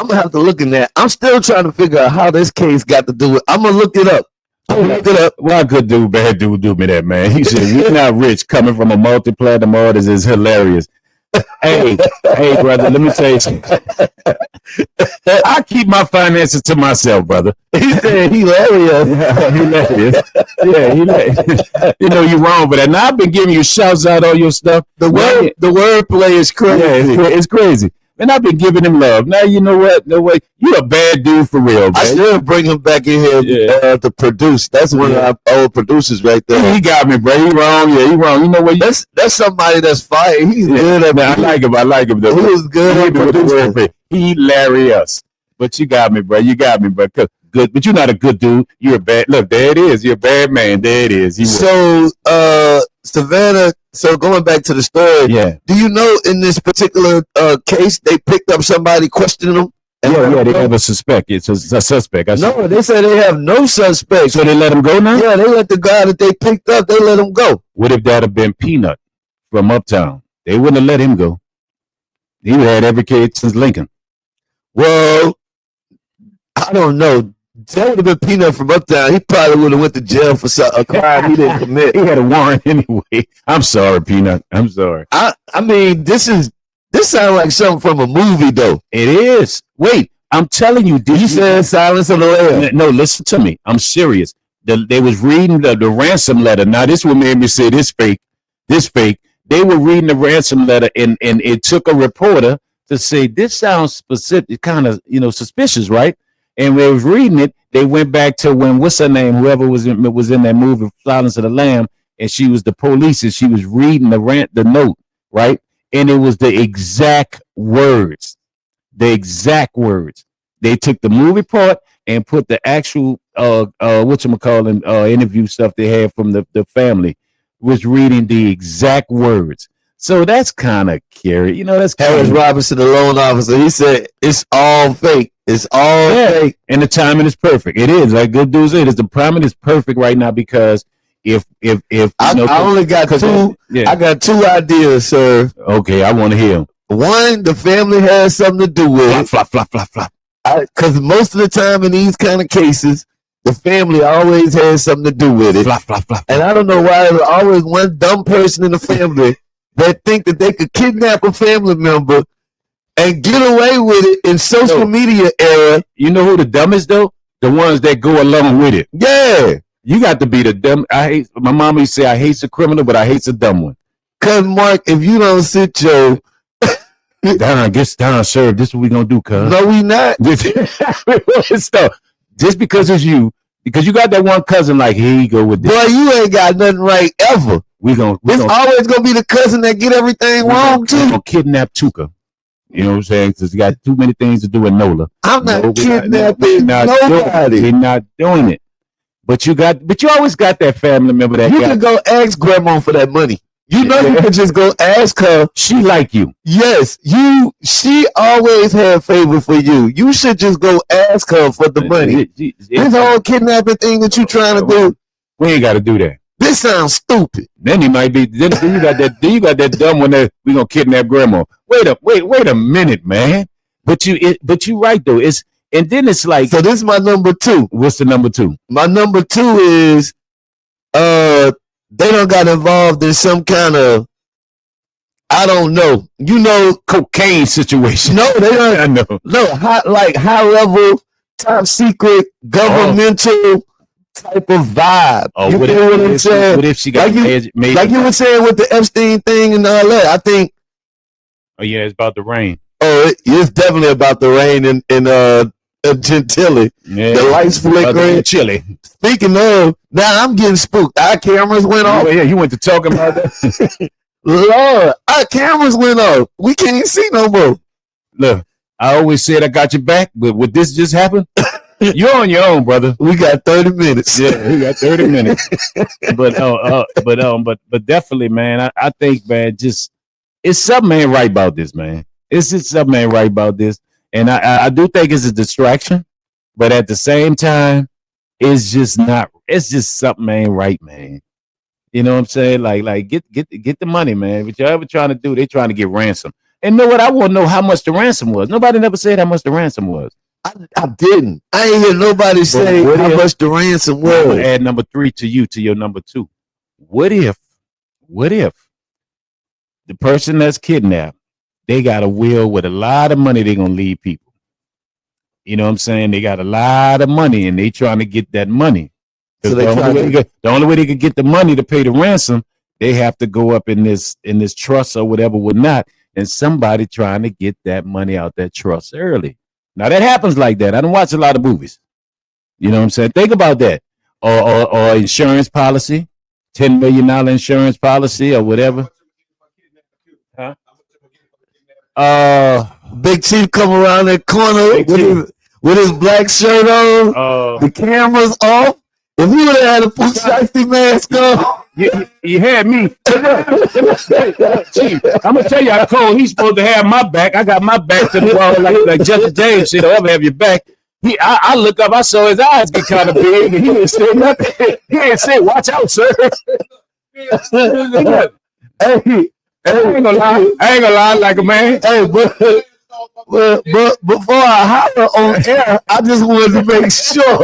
going to have to look in that. I'm still trying to figure out how this case got to do it. I'm going to look it up. Look it up. Why good dude, bad dude do me that, man? He said, we're not rich. Coming from a multi-platinum artist is hilarious. Hey, brother, let me tell you something. I keep my finances to myself, brother. He said hilarious. Yeah, hilarious. Yeah, hilarious. You know you're wrong for that. Now I've been giving you shouts out all your stuff. The wordplay is crazy. Yeah, it's crazy. And I've been giving him love. Now you know what? No way. You're a bad dude for real, man. I should bring him back in here to produce. That's one of our old producers right there. He got me, bro. He wrong. Yeah, he wrong. You know what? That's somebody that's fire. He's good at I like him. I like him. He was good at producing. Hilarious. But you got me, bro. You got me, bro. Good, but you're not a good dude. You're a bad. Look, there it is. You're a bad man. There it is. So, Savannah. So going back to the story, do you know in this particular case they picked up somebody questioning them? Yeah, they have a suspect. It's a suspect. No, they said they have no suspect. So they let him go now? Yeah, they let the guy that they picked up, they let him go. What if that had been Peanut from Uptown? They wouldn't have let him go. He had every case since Lincoln. Well, I don't know. That would have been Peanut from Uptown. He probably would have went to jail for a crime he didn't commit. He had a warrant anyway. I'm sorry, Peanut. I'm sorry. I mean, this sounds like something from a movie, though. It is. Wait, I'm telling you. You said Silence of the Lambs. No, listen to me. I'm serious. They was reading the ransom letter. Now, this what made me say this fake. This fake. They were reading the ransom letter, and it took a reporter to say, this sounds specific, kind of, suspicious, right? And when they was reading it, they went back to when, what's her name, whoever was in that movie, Silence of the Lamb, and she was the police, and she was reading the note, right? And it was the exact words. The exact words. They took the movie part and put the actual, interview stuff they had from the family, was reading the exact words. So that's kind of scary. That's Harris Robinson, the loan officer. He said it's all fake. It's all fake. And the timing is perfect. It is. Like good dudes say, the timing is perfect right now because if I only got two. I got two ideas, sir. Okay, I want to hear them. One, the family has something to do with it. Flop. Because most of the time in these kind of cases, the family always has something to do with it. Flop. And I don't know why there's always one dumb person in the family that think that they could kidnap a family member and get away with it in social media era. You know who the dumbest though? The ones that go along with it. Yeah. You got to be the dumb. My mama used to say I hate the criminal, but I hate the dumb one. Cause Mark, if you don't sit your down, sir, this is what we gonna do, cuz. No, we not. Just because it's you, because you got that one cousin like, here you go with this. Boy, you ain't got nothing right ever. It's always gonna be the cousin that get everything wrong too. We're gonna kidnap Tuka. You know what I'm saying? Because he got too many things to do with Nola. I'm not kidnapping nobody. We're not doing it. But you always got that family member that you can go ask grandma for that money. You know you can just go ask her. She like you. Yes, she always had favor for you. You should just go ask her for the money. This whole kidnapping thing that you trying to do. We ain't gotta do that. This sounds stupid. Then he might be. Then you got that. Then you got that dumb one that we gonna kidnap grandma. Wait a minute, man. But you right though. And then it's like. So this is my number two. What's the number two? My number two is, they don't got involved in some kind of, I don't know, cocaine situation. No, they don't. I know. No, high level, top secret, governmental. Type of vibe. Oh, you know what I'm saying? What if she got made like you were saying with the Epstein thing and all that? I think. Oh yeah, it's about the rain. Oh, it's definitely about the rain in Gentilly. Yeah, the lights flickering. Chilly. Speaking of, now I'm getting spooked. Our cameras went off. Oh yeah, you went to talking about that. Lord, our cameras went off. We can't see no more. Look, I always said I got your back, but would this just happen? You're on your own, brother. We got 30 minutes. Yeah, we got 30 minutes. But definitely, man, I think, man, just it's something ain't right about this, man. It's just something ain't right about this. And I do think it's a distraction, but at the same time, it's just not, it's just something ain't right, man. You know what I'm saying? Like get the money, man. What y'all ever trying to do, they trying to get ransom. And know what? I want to know how much the ransom was. Nobody never said how much the ransom was. I didn't. I ain't hear nobody say how much the ransom was. I'm gonna add number 3 to you to your number 2. What if the person that's kidnapped, they got a will with a lot of money they're gonna leave people. You know what I'm saying? They got a lot of money and they trying to get that money. So the only way they could get the money to pay the ransom, they have to go up in this trust or whatever whatnot, and somebody trying to get that money out that trust early. Now that happens like that. I don't watch a lot of movies. You know what I'm saying? Think about that. Or insurance policy, $10 million insurance policy or whatever. Big Chief come around that corner with his black shirt on, the camera's off. If he would have had a Pooh Shiesty mask on, you had me. Chief, I'm gonna tell you how cold he's supposed to have my back. I got my back to the wall like Jesse James said. I'll have your back. I look up, I saw his eyes get kind of big, and he didn't say nothing. He didn't say, "Watch out, sir." Hey, I ain't gonna lie like a man. Hey, but before I holler on air, I just wanted to make sure.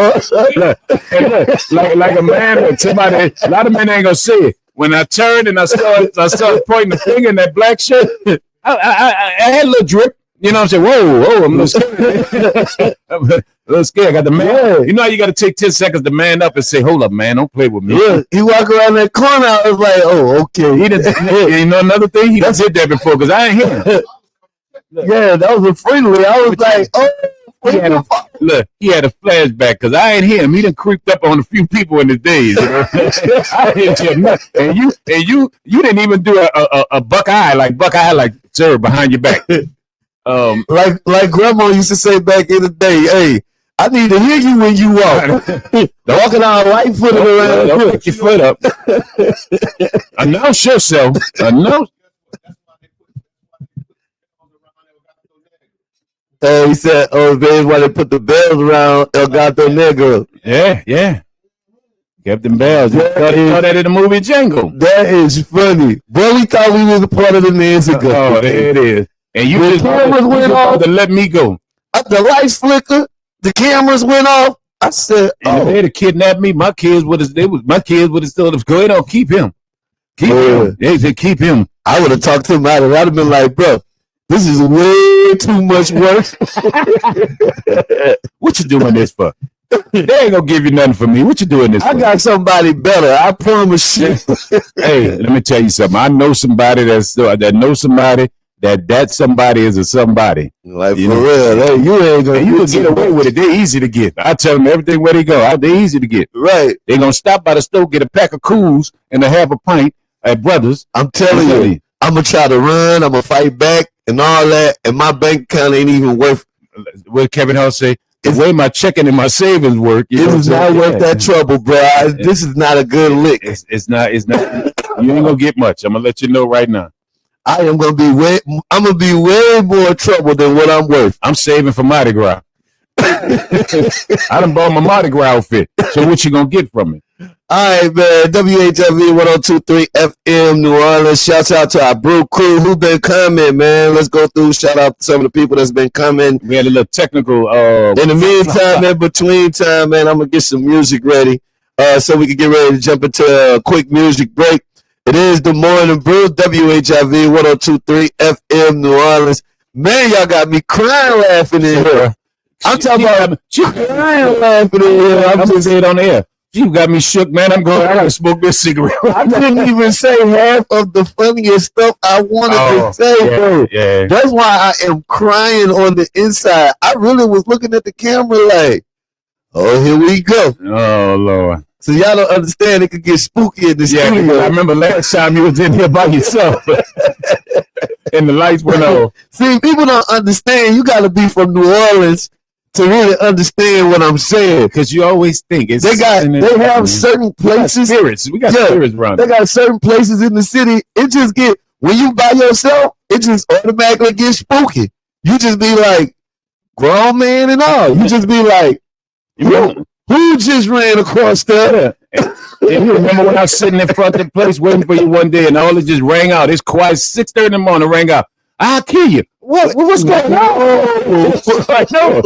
like a man, somebody. A lot of men ain't gonna say it. When I turned and I started pointing the finger in that black shirt, I had a little drip. You know what I'm saying? Whoa, I'm a little scared. I'm a little scared. I got the man. Yeah. You know how you got to take 10 seconds to man up and say, "Hold up, man, don't play with me." Yeah, he walk around that corner. I was like, "Oh, okay." He did. You know another thing? He done did that before because I ain't here. Yeah, that was a friendly. I was like, "Oh." He had a flashback because I ain't him. He done creeped up on a few people in his days. You know? I didn't hear nothing. And you didn't even do a buck eye like sir behind your back. Like grandma used to say back in the day, "Hey, I need to hear you when you walk." Walking on light footed around. Don't pick your foot up. Announce yourself. Announce. He said, that's why they put the bells around El Gato Negro. Yeah. Kept them bells. You saw that in the movie Django. That is funny. Boy, we thought we was a part of the Nancy. Oh, there it is. And you just cameras went off to let me go. The lights flickered. The cameras went off. I said, if they'd have kidnapped me, my kids would have still go ahead and keep him. Him. They said keep him. I would have talked to him out of it. I'd have been like, bro, this is way too much work. What you doing this for? They ain't gonna give you nothing for me. What you doing this for? I got somebody better. I promise you. Hey, let me tell you something. I know somebody that knows somebody that somebody is a somebody. Like, for real. Hey, you ain't gonna you can get away with it. They're easy to get. I tell them everything where they go. They're easy to get. Right. They're gonna stop by the store, get a pack of Cools and a half a pint at Brothers. I'm telling you, I'm gonna try to run, I'm gonna fight back and all that, and my bank account ain't even worth what Kevin Hall say. The way my checking and my savings work, it is not worth that trouble, bro. This is not a good lick. It's not. You ain't gonna get much. I'm gonna let you know right now. I'm gonna be way more trouble than what I'm worth. I'm saving for Mardi Gras. I done bought my Mardi Gras outfit. So what you gonna get from me? All right, man. WHIV 102.3 FM New Orleans. Shouts out to our Brewe crew who been coming, man. Let's go through. Shout out to some of the people that's been coming. We had a little technical. In the meantime, in between time, man, I'm gonna get some music ready, so we can get ready to jump into a quick music break. It is the Morning Brew, WHIV 102.3 FM New Orleans. Man, y'all got me crying laughing in here. I'm talking about crying laughing in here. I'm just saying on the air. You got me shook, man. I gotta smoke this cigarette. I couldn't even say half of the funniest stuff I wanted to say, bro. Yeah. That's why I am crying on the inside. I really was looking at the camera like, oh, here we go. Oh, Lord. So y'all don't understand it could get spooky in the studio. I remember last time you was in here by yourself and the lights went off. See, people don't understand. You got to be from New Orleans to really understand what I'm saying. Because you always think they have certain places. We got spirits around. They got certain places in the city. It just when you by yourself, it just automatically gets spooky. You just be like, grown man and all. You just be like, who just ran across there? And you remember when I was sitting in front of the place waiting for you one day and all it just rang out. It's quiet, 6:30 in the morning, rang out. I'll kill you. What's going on? I know.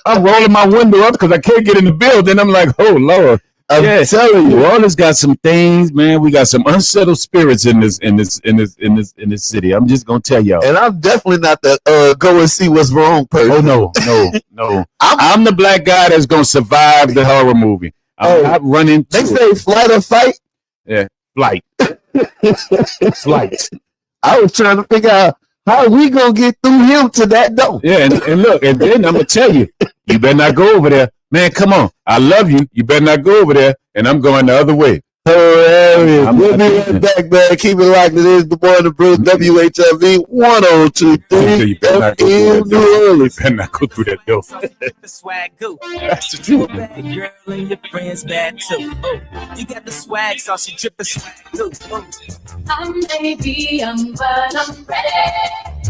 I'm rolling my window up because I can't get in the building. I'm like, oh Lord. I'm telling you, New Orleans got some things, man. We got some unsettled spirits in this city. I'm just gonna tell y'all. And I'm definitely not the go and see what's wrong person. Oh no. I'm the black guy that's gonna survive the horror movie. I'm not running. They say flight or fight. Yeah, flight. Flight. I was trying to figure out how we gonna get through him to that door. Yeah, and look, and then I'm gonna tell you, you better not go over there. Man, come on. I love you. You better not go over there. And I'm going the other way. Hilarious. We'll be right back, man. Keep it locked. It is the boy in the Brewe, WHIV 1023 FM New Orleans. You better not go through that door. The swag goo. That's the truth. Bad girl and your friends bad too. Oh, you got the swag sauce, you drippin' swag too. Oh. I may be young, but I'm ready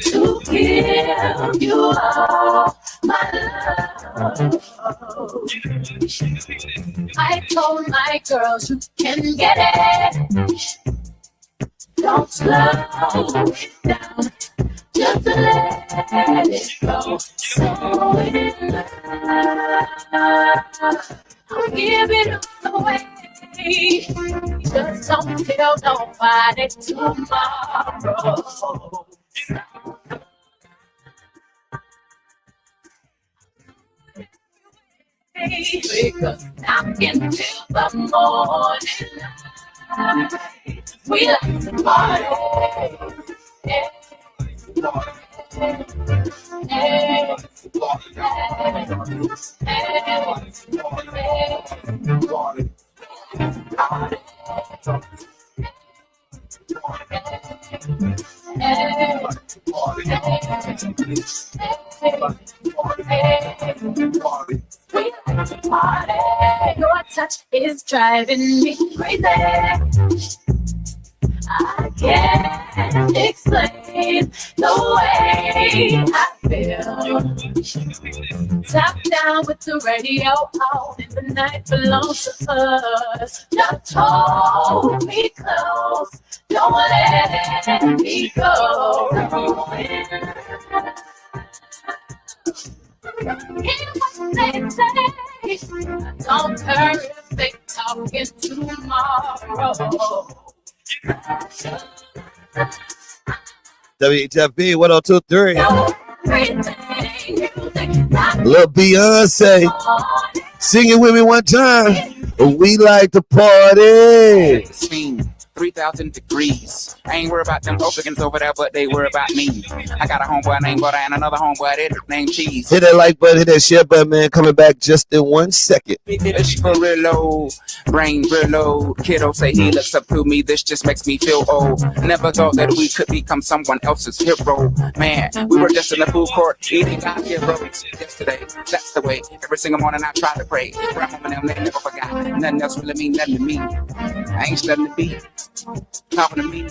to give you all my love. I told my girls you can get it. Don't slow it down, just let it go. So in love, I'll give it away. Just don't tell nobody tomorrow. I can feel the morning light. We like to party. Your touch is driving me crazy. I can't explain the way I feel. Top down with the radio out, and the night belongs to us. Just hold me close, don't let me go. Don't hurry if they talking tomorrow. WHFB 1023. Little Beyonce. Sing it with me one time. We like to party. 3,000 degrees. I ain't worried about them Republicans over there, but they worry about me. I got a homeboy named Butter and another homeboy named Cheese. Hit that like button, hit that share button, man. Coming back just in 1 second. It's for real low, brain real low. Kiddo say he looks up to me, this just makes me feel old. Never thought that we could become someone else's hero. Man, we were just in the food court eating our heroes yesterday. That's the way. Every single morning I try to pray. Grandma and them, they never forgot. Nothing else really mean nothing to me. I ain't studying to be. Talking to me,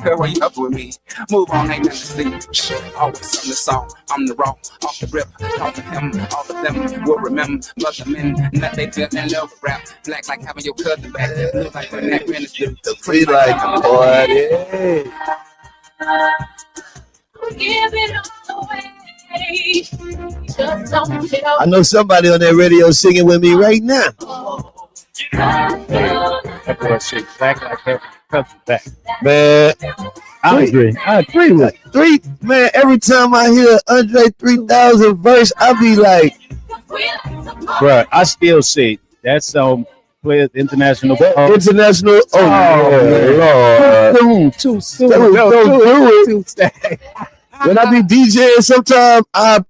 girl, why you up with me? Move on, ain't nothing to sleep. Always on the song, I'm the raw, off the rip. Talk to him, all of them will remember the men that they feel in love with rap. Black like having your cousin back there, blue like when that grin is due. We like to party. Give it all away. Just don't tell. I know somebody on that radio singing with me right now. That boy shit back like that. Back. Man, I agree with three, man, every time I hear Andre 3000 verse, I be like, bro, I still say that song played international. International. Oh, Lord. Too soon. Don't do it. When I be DJing, sometimes I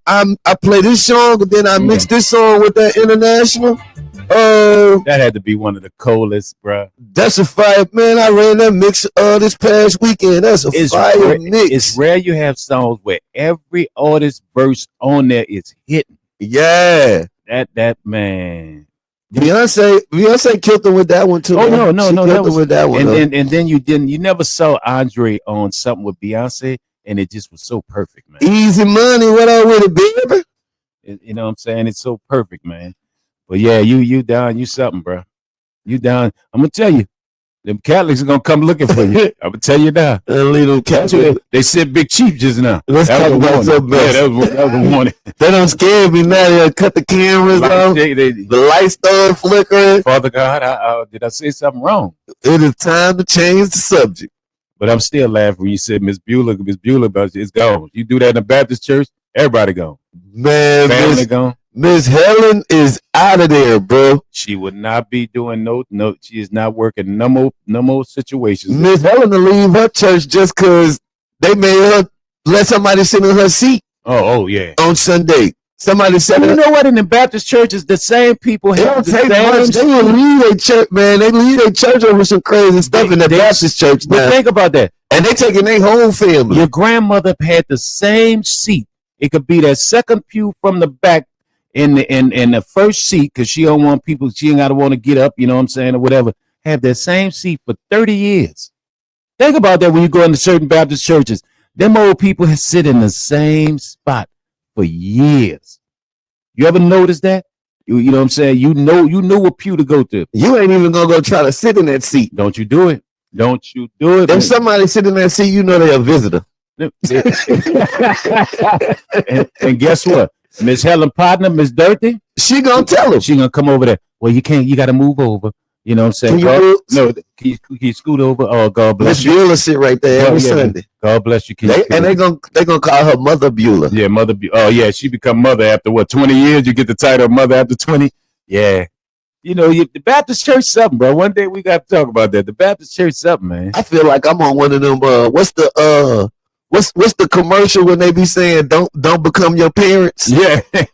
play this song, and then I mix this song with that international. That had to be one of the coldest, bro. That's a fire, man. I ran that mix this past weekend. That's a fire mix. It's rare you have songs where every artist verse on there is hitting. Yeah, that man. Beyonce killed them with that one too. Oh no, that was with that one. And then you never saw Andre on something with Beyonce, and it just was so perfect, man. Easy money, what up with it, baby? You know what I'm saying? It's so perfect, man. But yeah, you down, you something, bro. You down. I'm gonna tell you, Them Catholics are gonna come looking for you. I'm gonna tell you now. Leave them Catholics. They said Big Chief just now. Let's talk about something else. Yeah, that was a warning. They don't scare me now. They cut the cameras off. The lights start flickering. Father God, did I say something wrong? It is time to change the subject. But I'm still laughing when you said Miss Bueller, but it's gone. You do that in the Baptist church, everybody gone. Man, family gone. Miss Helen is out of there, bro. She would not be doing no. She is not working no more situations. Miss Helen to leave her church just because they made her let somebody sit in her seat. Oh yeah. On Sunday, somebody said, "You know what? In the Baptist churches, the same people have the same. They will leave their church, man. They leave their church over some crazy stuff in the Baptist church. But think about that, and they taking their whole family. Your grandmother had the same seat. It could be that second pew from the back. In the first seat, because she don't want people, she ain't gotta want to get up, you know what I'm saying, or whatever. Have that same seat for 30 years. Think about that when you go into certain Baptist churches. Them old people sit in the same spot for years. You ever notice that? You know what I'm saying? You know what pew to go to. You ain't even gonna go try to sit in that seat. Don't you do it. Don't you do it. If somebody sit in that seat, you know they're a visitor. and guess what? Miss Helen partner, Miss Dirty, she gonna tell him. She gonna come over there. Well, you gotta move over. You know what I'm saying? Can you scoot over? Oh, God bless you. Miss Bueller sit right there every Sunday. God bless you. They gonna call her Mother Bueller. Yeah, Mother Bueller. Oh yeah, she become mother after what, 20 years? You get the title of mother after 20? Yeah. You know, the Baptist church something, bro. One day we got to talk about that. The Baptist church something, man. I feel like I'm on one of them. What's the commercial when they be saying don't become your parents? Yeah. Is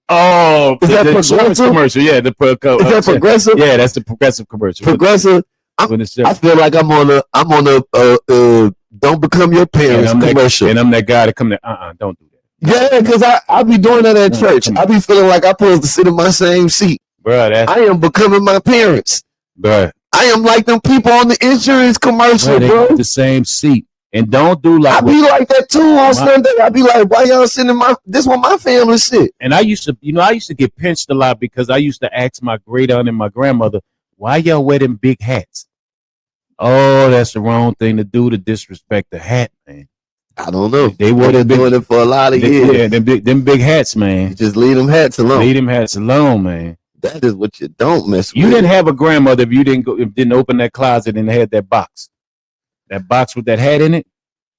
that progressive commercial? Yeah, is that progressive? Yeah, that's the progressive commercial. Progressive. I feel like I'm on a don't become your parents commercial. And I'm that guy that come there. Don't do that. Yeah, because I be doing that at church. I be feeling like I'm supposed to sit in my same seat. Bro, I am becoming my parents. Bro. I am like them people on the insurance commercial, bro. The same seat. And don't do like I be like that too on Sunday. I be like, why y'all sitting this one my family sit? And I used to get pinched a lot because I used to ask my great aunt and my grandmother, why y'all wearing big hats? Oh, that's the wrong thing to do, to disrespect the hat, man. I don't know. They were doing it for a lot of years. Yeah, them big hats, man. You just leave them hats alone. Leave them hats alone, man. That is what you don't mess with. You didn't have a grandmother if you didn't open that closet and had that box. That box with that hat in it.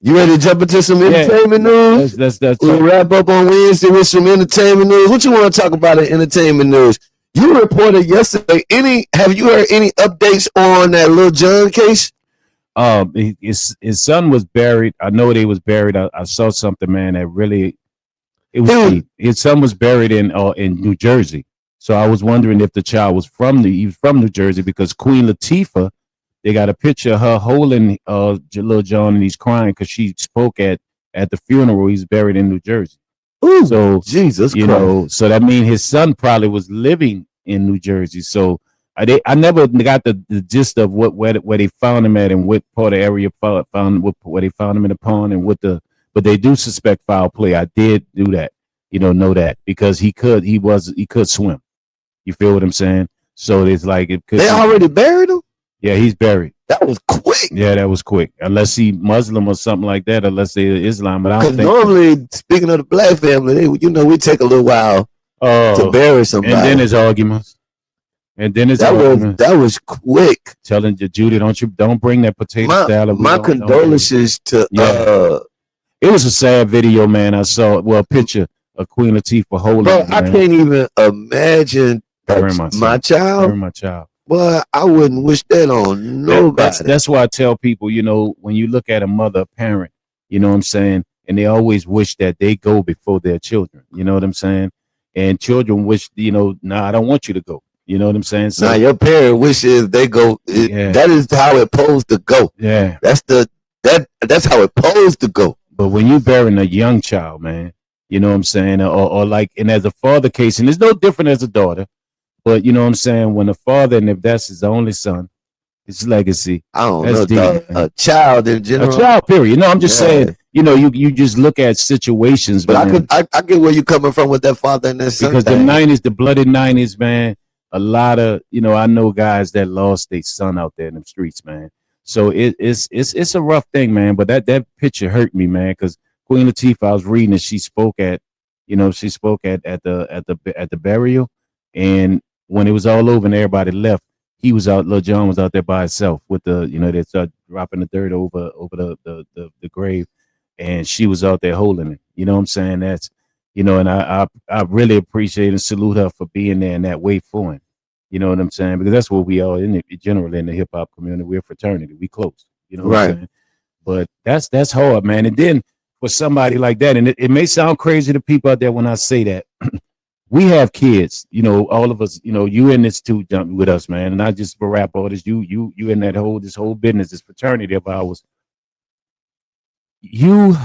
You ready to jump into some entertainment news? We'll wrap up on Wednesday with some entertainment news. What you want to talk about in entertainment news? You reported yesterday. Have you heard any updates on that Lil Jon case? His son was buried. I know they was buried. I saw something, man, that really it was deep. His son was buried in New Jersey. So I was wondering if the child was from New Jersey, because Queen Latifah, they got a picture of her holding Lil Jon, and he's crying because she spoke at the funeral. He's buried in New Jersey. Ooh, so Jesus Christ. So that means his son probably was living in New Jersey. So I never got the gist of where they found him at and what part of the area where they found him in the pond and but they do suspect foul play. I did do that, know that, because he could swim. You feel what I'm saying? So it's like they already buried him. Yeah, he's buried. That was quick. Yeah, that was quick. Unless he Muslim or something like that, unless they're Islam. But I don't think. Because normally, speaking of the black family, we take a little while to bury somebody. And then there's arguments. That was quick. Telling Judy, don't bring that potato salad. My condolences to. It was a sad video, man. I saw a picture of Queen Latifah holding. Bro, I can't even imagine my child. Well, I wouldn't wish that on nobody. That's why I tell people, when you look at a mother, a parent, you know what I'm saying, and they always wish that they go before their children. You know what I'm saying? And children wish, I don't want you to go. You know what I'm saying? So, your parent wishes they go. That is how it's supposed to go. Yeah, that's how it's supposed to go. But when you burying a young child, man, you know what I'm saying, or like, and as a father case, and it's no different as a daughter. But you know what I'm saying? When a father, and if that's his only son, it's legacy. I don't know. A child in general. A child, period. I'm just saying, you just look at situations. But I get where you're coming from with that father and that son. Because the 90s, the blooded 90s, man, a lot of, I know guys that lost their son out there in the streets, man. So it's a rough thing, man. But that picture hurt me, man, because Queen Latifah, I was reading and she spoke at the burial, and when it was all over and everybody left, he was out. Lil Jon was out there by himself with they started dropping the dirt over the grave, and she was out there holding it. You know what I'm saying? That's and I really appreciate and salute her for being there in that way for him. You know what I'm saying? Because that's what we are generally in the hip hop community. We're a fraternity. We close. You know what I'm saying? But that's hard, man. And then for somebody like that, and it may sound crazy to people out there when I say that, we have kids, all of us, you in this too, with us, man. And not just for rap artists, you in this whole business, this fraternity of ours. You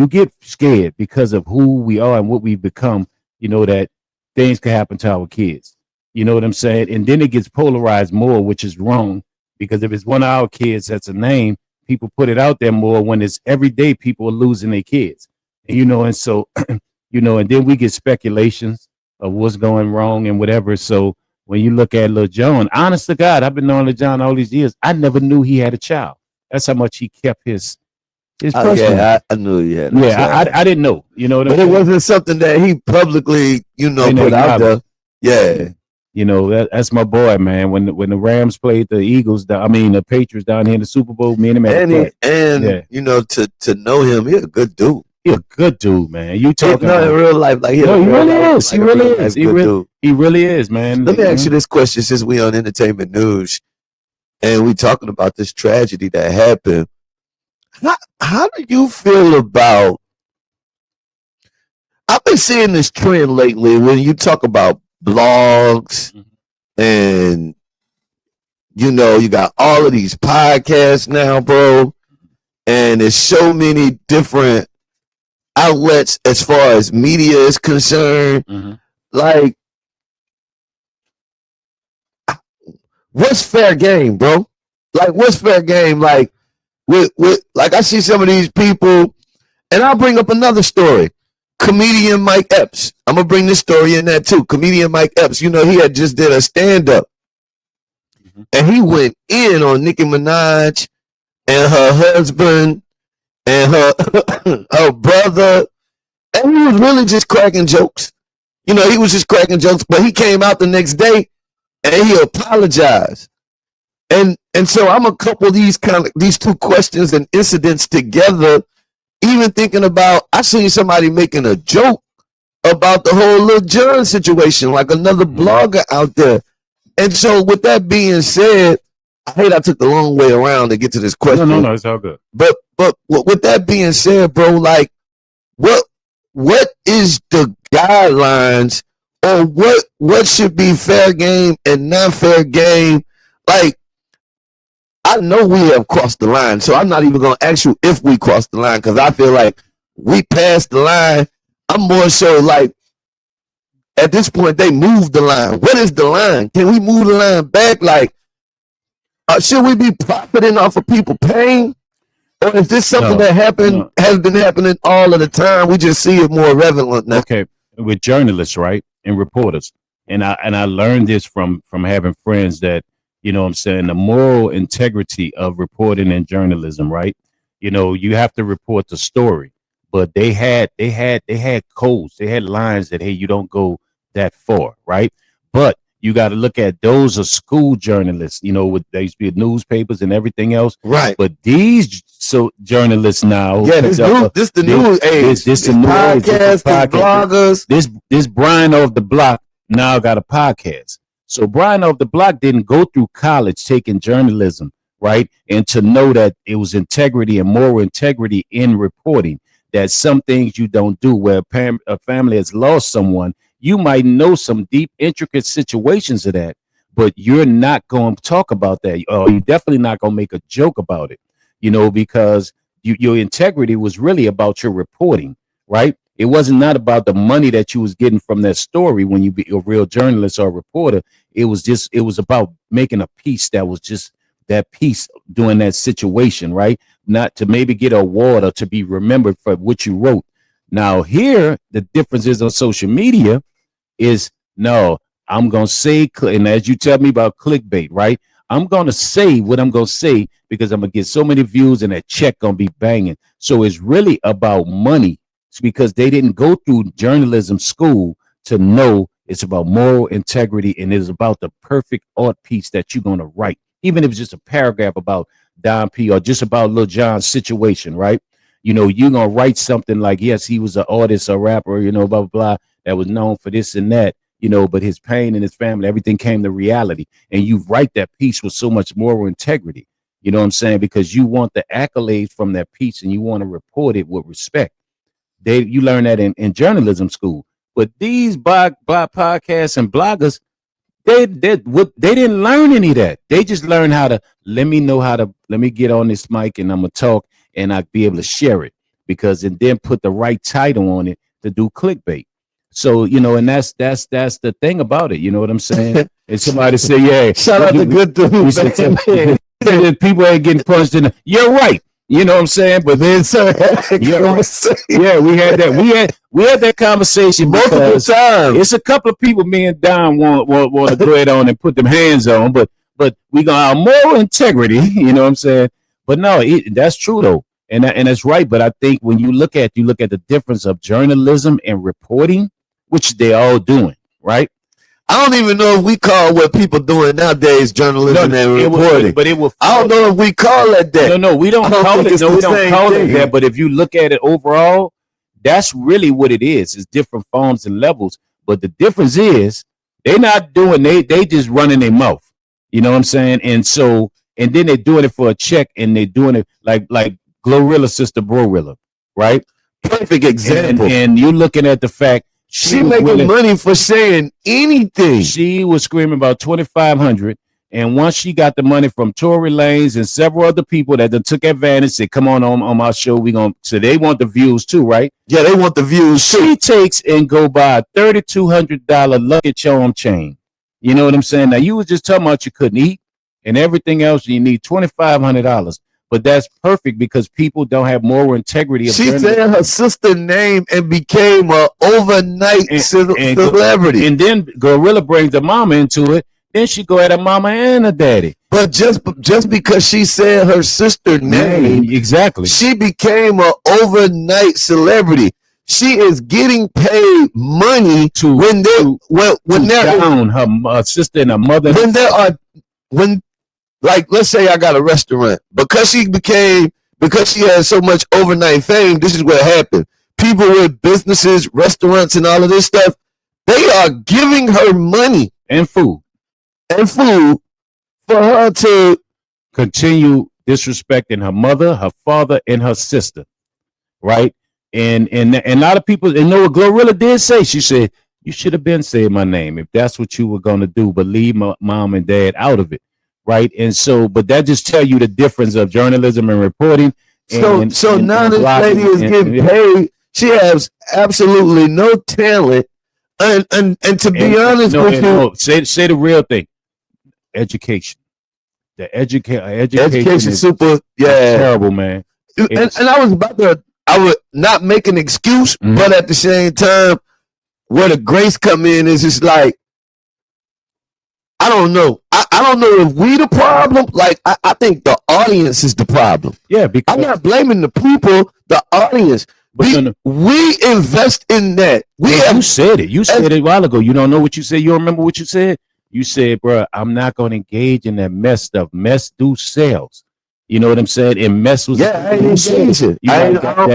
get scared because of who we are and what we've become, that things can happen to our kids. You know what I'm saying? And then it gets polarized more, which is wrong, because if it's one of our kids that's a name, people put it out there more when it's every day people are losing their kids. And so, and then we get speculations of what's going wrong and whatever. So when you look at Lil Jon, honest to God, I've been knowing Lil Jon all these years. I never knew he had a child. That's how much he kept his personal. Yeah, I knew he had. I didn't know. But it wasn't something that he publicly, put out there. Yeah. That's my boy, man. When the Rams played the Eagles, the Patriots down here in the Super Bowl, me and him to know him, he's a good dude. He's a good dude, man. You talking in real life, like he really is. He really is, man. Let me ask you this question, since we on entertainment news, and we talking about this tragedy that happened. How do you feel about? I've been seeing this trend lately when you talk about blogs, and you got all of these podcasts now, bro, and there's so many different outlets as far as media is concerned. Like, what's fair game, bro? Like, what's fair game? Like, with I see some of these people, and I'll bring up another story. Comedian Mike Epps. I'm gonna bring this story in there too. Comedian Mike Epps. He had just did a stand-up, and he went in on Nicki Minaj and her husband and her brother, and he was really just cracking jokes. He was just cracking jokes, but he came out the next day and he apologized. And so I'm gonna couple these two questions and incidents together. Even thinking about, I seen somebody making a joke about the whole Lil Jon situation, like another blogger out there. And so with that being said, I hate I took the long way around to get to this question. No, it's all good. But with that being said, bro, like what is the guidelines, or what should be fair game and not fair game? Like, I know we have crossed the line, so I'm not even going to ask you if we crossed the line, because I feel like we passed the line. I'm more so like, at this point, they moved the line. What is the line? Can we move the line back? Like, should we be profiting off of people pain? Or is this something that has been happening all of the time? We just see it more relevant now. Okay, with journalists, right, and reporters. And I learned this from having friends that, the moral integrity of reporting and journalism, right? You have to report the story, but they had codes, they had lines that, hey, you don't go that far, right? But you got to look at those are school journalists, with they used to be newspapers and everything else, right? But these journalists now, this the new age, this the new podcast, bloggers. This Brian off the block now got a podcast. So Brian off the block didn't go through college taking journalism, right? And to know that it was integrity and moral integrity in reporting, that some things you don't do. Where a family has lost someone, you might know some deep, intricate situations of that, but you're not going to talk about that, or you're definitely not going to make a joke about it, because your integrity was really about your reporting, right? It wasn't not about the money that you was getting from that story when you be a real journalist or a reporter. It was about making a piece that was just that piece during that situation, right? Not to maybe get an award or to be remembered for what you wrote. Now here, the difference is on social media is, no, I'm gonna say, and as you tell me about clickbait, right? I'm gonna say what I'm gonna say because I'm gonna get so many views and that check gonna be banging. So it's really about money. It's because they didn't go through journalism school to know it's about moral integrity and it's about the perfect art piece that you're gonna write, even if it's just a paragraph about Don P or just about Lil Jon's situation, right? You know, you're gonna write something like, yes, he was an artist, a rapper, you know, blah blah blah, that was known for this and that, you know, but his pain and his family, everything came to reality. And you write that piece with so much moral integrity, you know what I'm saying? Because you want the accolades from that piece and you want to report it with respect. You learn that in journalism school. But these blog podcasts and bloggers, they didn't learn any of that. They just learned how to let me get on this mic and I'm gonna talk and I'll be able to share it and then put the right title on it to do clickbait. So, you know, and that's the thing about it. You know what I'm saying? And somebody say, yeah, shout out to good dude. People ain't getting punched in. You're right. You know what I'm saying? But then, yeah, we had that conversation multiple times. It's a couple of people me and Don want to go ahead on and put them hands on, but we gonna have moral integrity. You know what I'm saying? But no, that's true though, and that's right. But I think when you look at the difference of journalism and reporting, which they all doing, right? I don't even know if we call what people doing nowadays journalism and reporting. I don't know if we call it that. No, we don't call it. No, we don't call it that. But if you look at it overall, that's really what it is. It's different forms and levels. But the difference is they're not doing. They just running their mouth. You know what I'm saying? And then they're doing it for a check, and they're doing it like Glorilla sister Brewe, right? Perfect example. And you're looking at the fact. She making money for saying anything. She was screaming about $2,500, and once she got the money from Tory Lanez and several other people that took advantage, said, "Come on my show, we gonna." So they want the views too, right? Yeah, they want the views. She takes and go buy a $3,200 lucky charm chain. You know what I'm saying? Now you was just talking about you couldn't eat and everything else. You need $2,500. But that's perfect because people don't have moral integrity. She said her sister's name and became an overnight celebrity. And then Gorilla brings the mama into it. Then she go at her mama and her daddy. But just because she said her sister's name, exactly, she became an overnight celebrity. She is getting paid money when they're down her sister and her mother. Like, let's say I got a restaurant. Because she had so much overnight fame, this is what happened. People with businesses, restaurants, and all of this stuff, they are giving her money and food for her to continue disrespecting her mother, her father, and her sister, right? And a lot of people, and know what Glorilla did say. She said, "You should have been saying my name if that's what you were going to do, but leave my mom and dad out of it." Right. And so, but that just tell you the difference of journalism and reporting. So now this lady is getting paid. She has absolutely no talent. And to be honest with you, say the real thing. Education. The education is super terrible, man. And I would not make an excuse, but at the same time, where the grace come in is just like, I don't know. I don't know if we the problem. Like, I think the audience is the problem. Yeah, because I'm not blaming the people, the audience. We invest in that. You said it. You said it a while ago. You don't know what you said. You don't remember what you said? You said, bro, I'm not going to engage in that mess stuff. Mess do sales. You know what I'm saying? And mess was that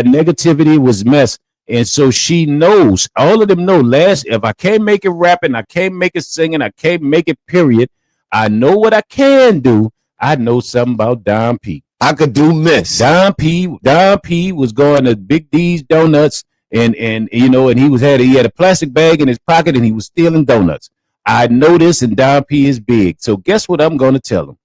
negativity was mess. And so she knows, all of them know, if I can't make it rapping, I can't make it singing, I can't make it period. I know what I can do. I know something about Don P. I could do mess. Don P was going to Big D's Donuts and you know, and he had a plastic bag in his pocket and he was stealing donuts. I know this, and Don P is big. So guess what I'm going to tell him?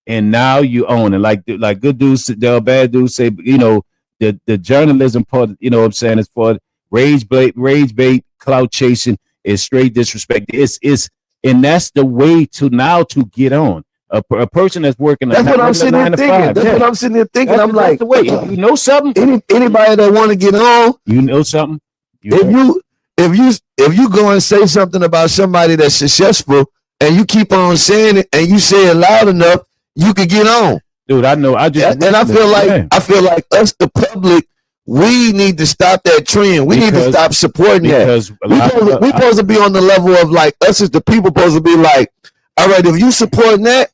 And now you own it. Like good dudes, bad dudes say, you know, the journalism part, you know what I'm saying, is for rage bait, clout chasing, is straight disrespect. And that's the way to get on. A person that's working. That's what I'm sitting there thinking. That's what I'm sitting there thinking. I'm like, the way. You know something? Anybody that want to get on, you know something. if you go and say something about somebody that's successful and you keep on saying it and you say it loud enough, you could get on. Dude, I know. I feel like us, the public, we need to stop that trend. We need to stop supporting that. We supposed to be on the level of like us as the people supposed to be like, all right, if you supporting that,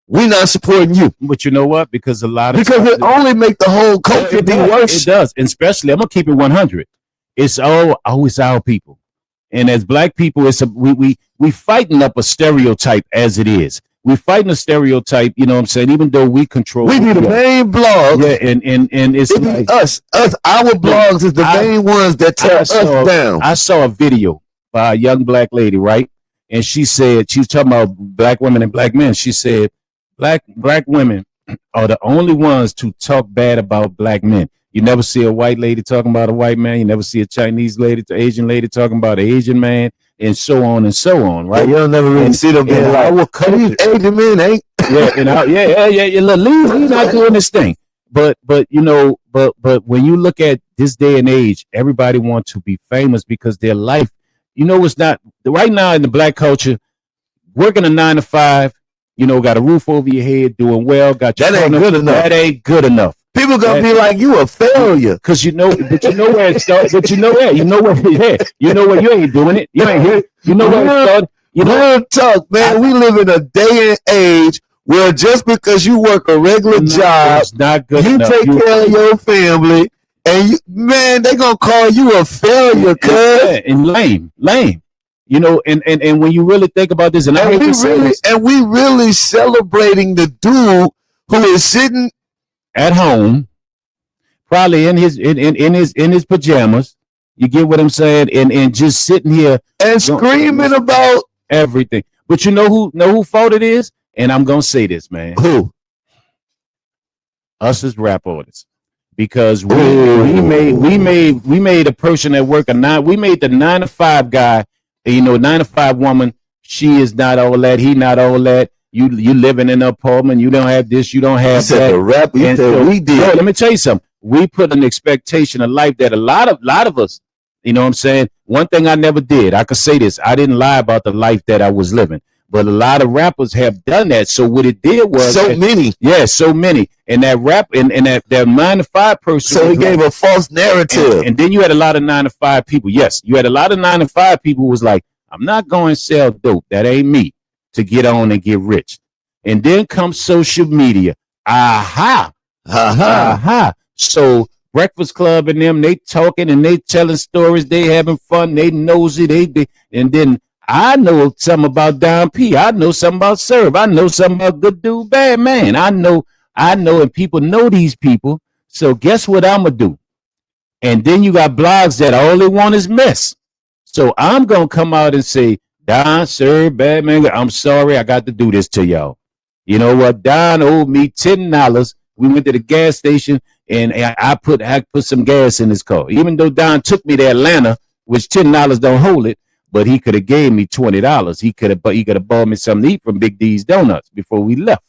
we not supporting you. But you know what? Because it only make the whole culture be worse. It does, and especially I'm gonna keep it 100. It's always our people, and as black people, we fighting up a stereotype as it is. We fighting a stereotype, you know what I'm saying? Even though we control, we be the main blogs. Yeah, and it's like, us. Our blogs is the main ones that tear us down. I saw a video by a young black lady, right? And she was talking about black women and black men. She said, black women are the only ones to talk bad about black men. You never see a white lady talking about a white man. You never see a Chinese lady, Asian lady talking about an Asian man, and so on and so on, right? You'll never really see them being like, these Asian men ain't. Yeah, and look, he's not doing this thing. But you know, but when you look at this day and age, everybody wants to be famous because their life, you know, it's not right now in the black culture, working a 9 to 5, you know, got a roof over your head, doing well, got your that ain't good enough. That ain't good enough. People gonna be like, you a failure. Cause you know where it starts. But you know where you ain't doing it. You ain't here. You know where it started. Real talk, man. We live in a day and age where just because you work a regular job, it's not good you enough. Take care of your family, and they gonna call you a failure, cuz. And lame. You know, and when you really think about this, and we really celebrating the dude who is sitting at home, probably in his pajamas. You get what I'm saying, and just sitting here and screaming about everything. But you know who fault it is? And I'm gonna say this, man. Who? Us as rap artists, because we made a person at work we made the 9 to 5 guy, you know, 9 to 5 woman. She is not all that. He not all that. You living in an apartment. You don't have this. You don't have that. The rap we did. Let me tell you something. We put an expectation of life that a lot of us, you know what I'm saying? One thing I never did, I could say this, I didn't lie about the life that I was living. But a lot of rappers have done that. So what it did was so many. And that rap and that 9 to 5 person. So it gave a false narrative. And then you had a lot of 9 to 5 people. Yes, you had a lot of 9 to 5 people who was like, I'm not going to sell dope. That ain't me. To get on and get rich. And then comes social media. Aha. So Breakfast Club and them, they talking and they telling stories, they having fun, they nosy, they and then I know something about Don P. I know something about Serve. I know something about Good Dude, Bad Man. I know, and people know these people. So guess what I'm gonna do? And then you got blogs that all they want is mess. So I'm gonna come out and say, Don, Serve, Bad Man, I'm sorry I got to do this to y'all. You know what? Don owed me $10. We went to the gas station and I put some gas in his car. Even though Don took me to Atlanta, which $10 don't hold it, but he could have gave me $20. He could have bought me something to eat from Big D's Donuts before we left.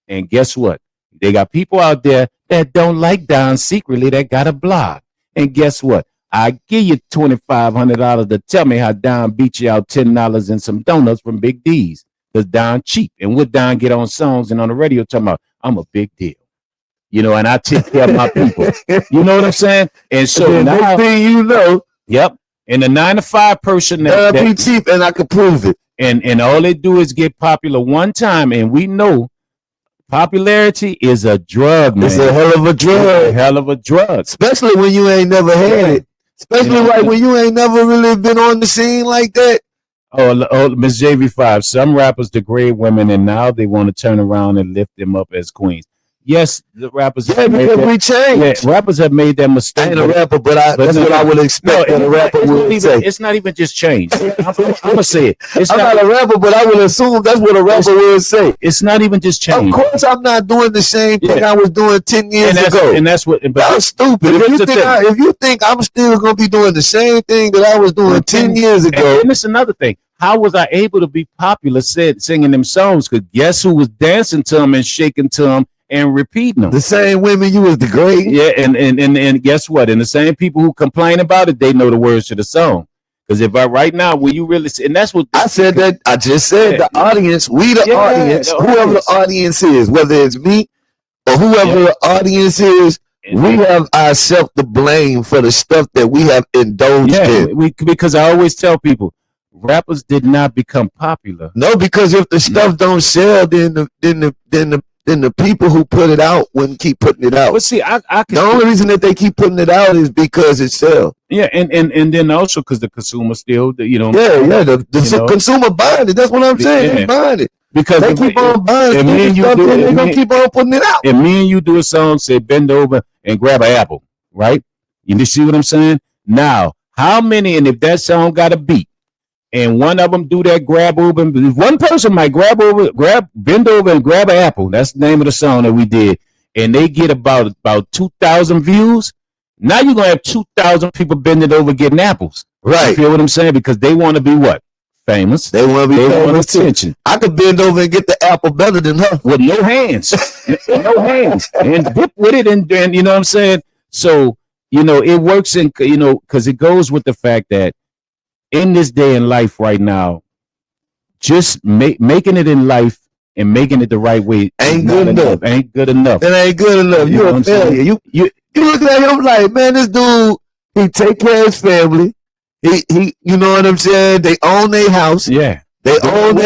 And guess what? They got people out there that don't like Don secretly that got a blog. And guess what? I give you $2,500 to tell me how Don beat you out $10 and some donuts from Big D's. Because Don cheap. And what Don get on songs and on the radio talking about, I'm a big deal. You know, and I take care of my people. You know what I'm saying? And so now, next thing you know, yep. And the 9 to 5 person that be cheap, and I can prove it. And all they do is get popular one time, and we know popularity is a drug, man. It's a hell of a drug. It's a hell of a drug. Especially when you ain't never had it. Especially like when you ain't never really been on the scene like that. Oh, Miss JV5. Some rappers degrade women, and now they want to turn around and lift them up as queens. Yes, the rappers. Yeah, because we changed. Yeah, rappers have made that mistake. I ain't a rapper, but that's what I would expect that a rapper would say. It's not even just change. I'm gonna say it. I'm not a rapper, but I would assume that's what a rapper would say. It's not even just change. Of course, I'm not doing the same thing I was doing 10 years ago. And that's what. That's stupid. If you think I'm still gonna be doing the same thing that I was doing 10 years ago, and it's another thing. How was I able to be popular singing them songs? Because guess who was dancing to them and shaking to them and repeating them? The same women you was degrading. Yeah, and guess what? And the same people who complain about it, they know the words to the song. Because if right now, will you really see, and that's what I said that I just said the audience, we the audience, whoever the audience is, whether it's me or whoever the audience is, we have ourselves to blame for the stuff that we have indulged in. Because I always tell people, rappers did not become popular. No, because if the stuff don't sell, then the people who put it out wouldn't keep putting it out. But see, the only reason that they keep putting it out is because it sells. Yeah, and then also because the consumer still, the consumer buying it. That's what I'm saying. They're buying it. Because they keep on buying it. They're going to keep on putting it out. And me and you do a song, say, bend over and grab an apple, right? You see what I'm saying? Now, how many, and if that song got a beat, and one of them do that grab over, one person might bend over and grab an apple. That's the name of the song that we did. And they get about 2,000 views. Now you're going to have 2,000 people bending over getting apples. Right. You feel what I'm saying? Because they want to be what? Famous. They want to be famous. Attention. I could bend over and get the apple better than her. With no hands. No hands. And dip with it. And you know what I'm saying? So, it works in, because it goes with the fact that in this day in life right now, just making it in life and making it the right way ain't good enough. Ain't good enough. It ain't good enough. You're a failure. You look at him like, man, this dude, he take care of his family. He you know what I'm saying? They own their house. Yeah. They own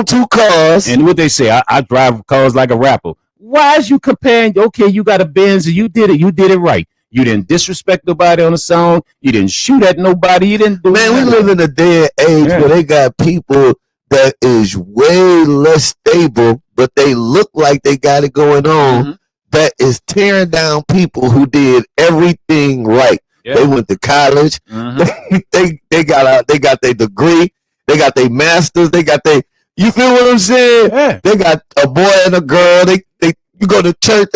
2 cars. And what they say, I drive cars like a rapper. Why is you comparing? Okay, you got a Benz and you did it right. You didn't disrespect nobody on the song. You didn't shoot at nobody. You didn't do Man, we live in a day and age where they got people that is way less stable, but they look like they got it going on, that is tearing down people who did everything right. Yeah. They went to college. They got their degree. They got their masters. They got their, you feel what I'm saying? Yeah. They got a boy and a girl. You go to church.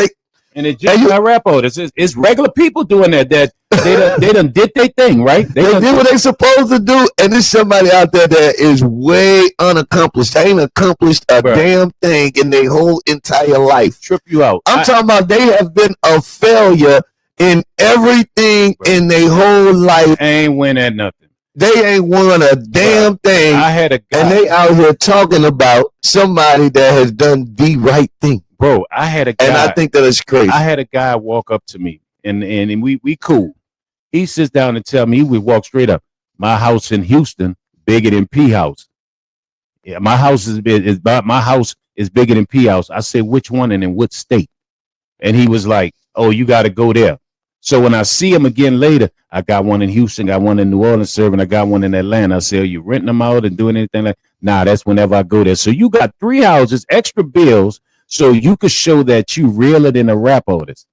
And it's just not rap artists. It's regular people doing that. They done did their thing, right? They did what they supposed to do, and there's somebody out there that is way unaccomplished. They ain't accomplished a damn thing in their whole entire life. Trip you out. I'm talking about they have been a failure in everything in their whole life. Ain't win at nothing. They ain't won a damn thing. I had a guy, and they out here talking about somebody that has done the right thing. Bro, I had a guy, and I think that is crazy. I had a guy walk up to me, and we cool. He sits down and tell me, he would walk straight up. My house in Houston bigger than P House. Yeah, my house is bigger than P House. I said, which one and in what state? And he was like, oh, you got to go there. So when I see him again later, I got one in Houston, got one in New Orleans serving, I got one in Atlanta. I say, are you renting them out and doing anything like? Nah, that's whenever I go there. So you got 3 houses, extra bills. So you could show that you realer than a rap artist,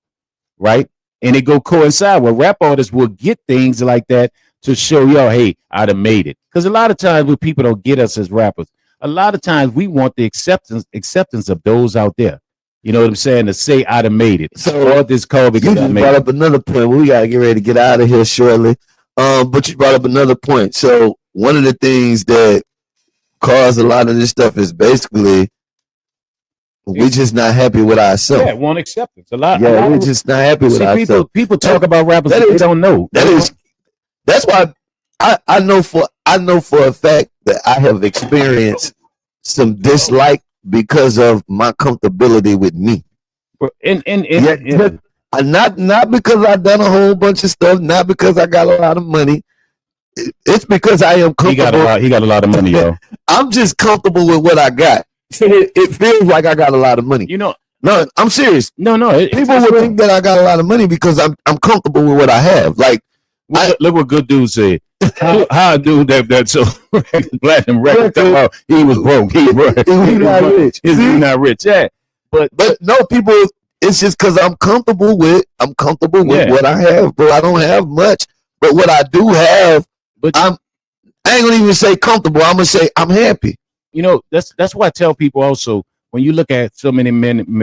right? And it go coincide where rap artists will get things like that to show y'all, hey, I'd have made it. Because a lot of times when people don't get us as rappers, a lot of times we want the acceptance of those out there. You know what I'm saying? To say I'd have made it. So this call because you just brought up another point. We gotta get ready to get out of here shortly. But you brought up another point. So one of the things that caused a lot of this stuff is basically we're just not happy with ourselves. Yeah, want acceptance. We're just not happy with ourselves. People talk about rappers that they don't know. That's why I know for a fact that I have experienced some dislike because of my comfortability with me. Not because I've done a whole bunch of stuff, not because I got a lot of money. It's because I am comfortable. He got a lot of money, yo. I'm just comfortable with what I got. It feels like I got a lot of money. You know, no, I'm serious. No. People would think that I got a lot of money because I'm comfortable with what I have. Like, look what good dude said. How a dude that so black and record he was broke. He's not rich. He's not rich. Yeah, but no, people. It's just because I'm comfortable with what I have, bro. I don't have much, but what I do have, I ain't gonna even say comfortable. I'm gonna say I'm happy. You know, that's why I tell people also, when you look at so many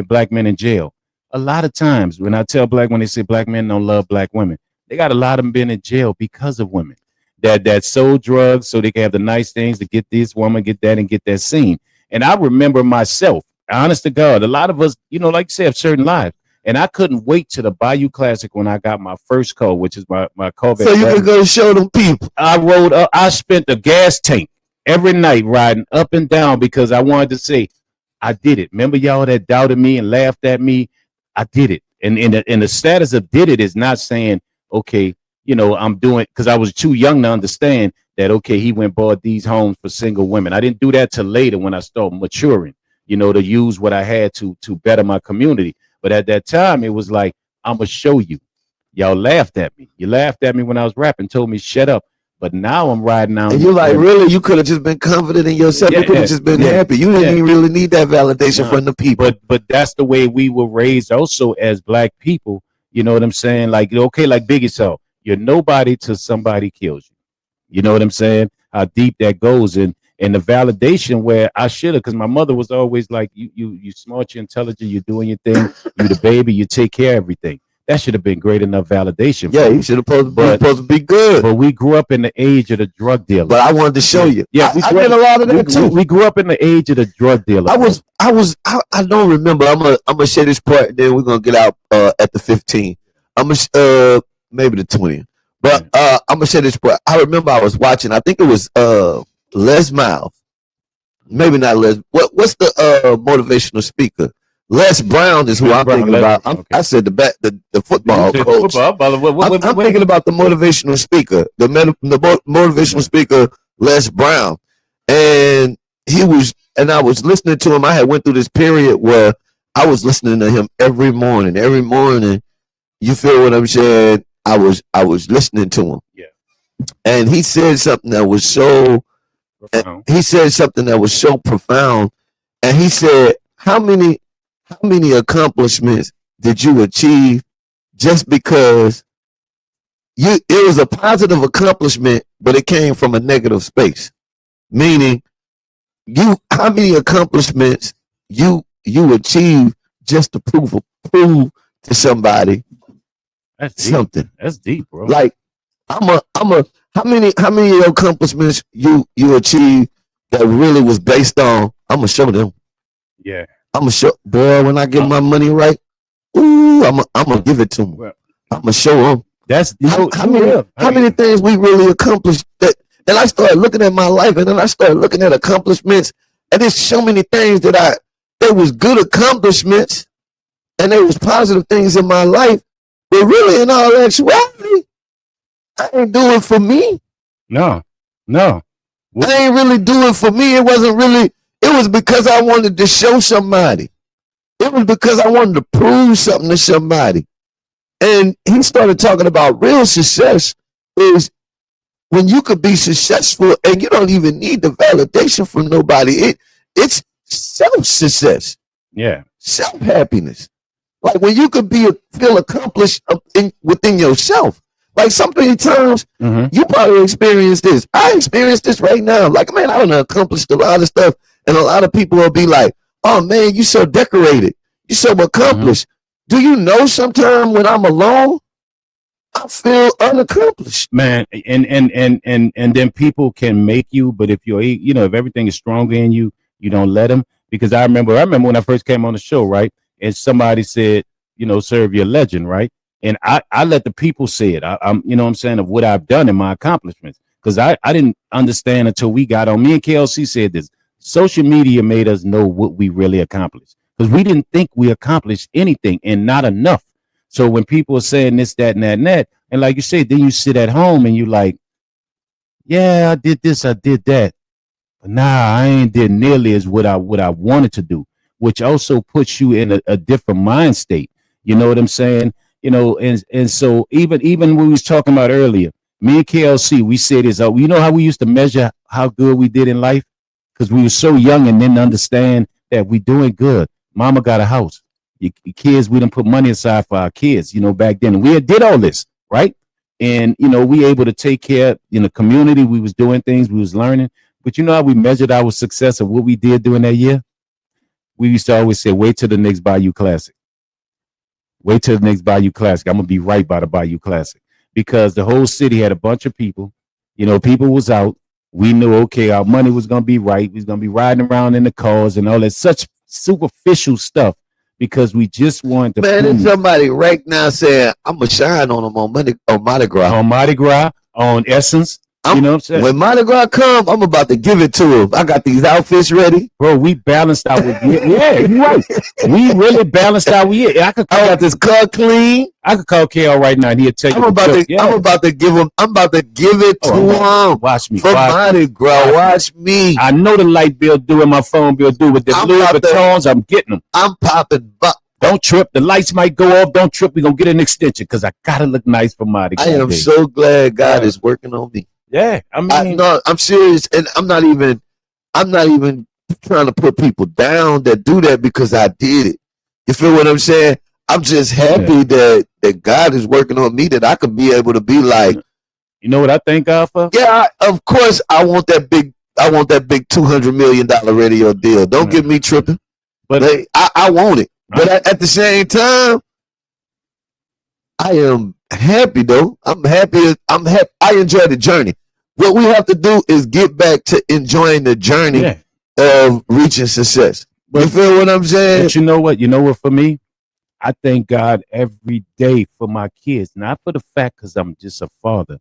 black men in jail, a lot of times when I tell when they say black men don't love black women, they got a lot of them been in jail because of women that sold drugs so they can have the nice things to get this woman, get that, and get that scene. And I remember myself, honest to God, a lot of us, you know, like you say, have certain lives. And I couldn't wait to the Bayou Classic when I got my first car, which is my Corvette. So you could go show them people. I rode up. I spent the gas tank every night riding up and down because I wanted to say, I did it. Remember y'all that doubted me and laughed at me? I did it. And the status of did it is not saying, okay, you know, I'm doing, because I was too young to understand that, okay, he went bought these homes for single women. I didn't do that till later when I started maturing, you know, to use what I had to better my community. But at that time, it was like, I'm going to show you. Y'all laughed at me. You laughed at me when I was rapping, told me, shut up. But now I'm riding out. And you're like, really? You could have just been confident in yourself. You could have just been happy. You didn't even really need that validation from the people. But that's the way we were raised also as black people. You know what I'm saying? Like, okay, like Biggie said, you're nobody till somebody kills you. You know what I'm saying? How deep that goes. And the validation where I should have, because my mother was always like, you smart, you're intelligent, you're doing your thing, you the baby, you take care of everything. That should have been great enough validation. Yeah, you should have supposed to be good. But we grew up in the age of the drug dealer. But I wanted to show you. Yeah, I did a lot of that too. We grew up in the age of the drug dealer. I don't remember. I'm gonna share this part, and then we're gonna get out at the 15. I'm gonna maybe the 20. But I'm gonna share this part. I remember I was watching. I think it was Les Miles. Maybe not Les. What's the motivational speaker? Les Brown is who I'm thinking about. I said the football coach. I'm thinking about the motivational speaker, the motivational speaker, Les Brown, and I was listening to him. I had went through this period where I was listening to him every morning. Every morning, you feel what I'm saying? I was listening to him. Yeah, and he said something that was so. He said something that was so profound, and he said, How many accomplishments did you achieve just because it was a positive accomplishment, but it came from a negative space? Meaning, how many accomplishments you achieved just to prove to somebody something? That's deep, bro. Like how many accomplishments you achieved that really was based on? I'm gonna show them. Yeah. I'm gonna show, boy, when I get my money right, ooh, I'm gonna give it to them. I'm gonna show them. That's how many things we really accomplished. That then I started looking at my life, and then I started looking at accomplishments, and there's so many things that there was good accomplishments, and there was positive things in my life, but really in all actuality, I ain't doing it for me. No. I ain't really doing it for me. It wasn't really. It was because I wanted to show somebody. It was because I wanted to prove something to somebody. And he started talking about real success is when you could be successful and you don't even need the validation from nobody. It's self-success. Yeah. Self-happiness. Like when you could feel accomplished within yourself. Like so many times, you probably experienced this. I experienced this right now. Like, man, I done accomplished a lot of stuff. And a lot of people will be like, oh, man, you so decorated. You so accomplished. Do you know sometime when I'm alone, I feel unaccomplished? Man, and then people can make you, but if if everything is stronger in you, you don't let them. Because I remember when I first came on the show, right? And somebody said, serve your legend, right? And I let the people say it. I'm you know what I'm saying, of what I've done in my accomplishments. Because I didn't understand until we got on. Me and KLC said this. Social media made us know what we really accomplished. Because we didn't think we accomplished anything and not enough. So when people are saying this, that, and that, and that, and like you say, then you sit at home and you like, yeah, I did this, I did that. But nah, I ain't did nearly as what I wanted to do, which also puts you in a different mind state. You know what I'm saying? And so even when we was talking about earlier, me and KLC, we said this, you know how we used to measure how good we did in life? Because we were so young and didn't understand that we doing good. Mama got a house. Your kids, we didn't put money aside for our kids, back then. And we did all this, right? And, we able to take care in the community. We was doing things, we was learning. But you know how we measured our success of what we did during that year? We used to always say, wait till the next Bayou Classic. Wait till the next Bayou Classic. I'm going to be right by the Bayou Classic. Because the whole city had a bunch of people. People was out. We knew, okay, our money was going to be right. We was going to be riding around in the cars and all that such superficial stuff because we just want to. Man, there's somebody right now saying I'm gonna shine on them on Mardi Gras. On Mardi Gras, on Essence. You know what I'm saying? When Mardi Gras come, I'm about to give it to him. I got these outfits ready. Bro, we balanced out with yeah, you're right. We really balanced out with I got this car clean. I could call KL right now and he'll tell you. I'm about to give it to him. Watch me. For Mardi Gras. Watch me. I know the light bill due and my phone bill due with the Louis Vuittons. I'm getting them. I'm popping. Don't trip. The lights might go off. Don't trip. We're going to get an extension because I got to look nice for Mardi Gras. I am so glad God is working on me. Yeah. I mean, I'm serious. And I'm not even trying to put people down that do that because I did it. You feel what I'm saying? I'm just happy that God is working on me, that I could be able to be like, you know what I thank God for? Yeah, of course I want that big $200 million radio deal. Don't get me tripping. But I want it. But at the same time, I am happy though. I'm happy. I enjoy the journey. What we have to do is get back to enjoying the journey of reaching success. You feel what I'm saying? But you know what? You know what? For me, I thank God every day for my kids, not for the fact because I'm just a father.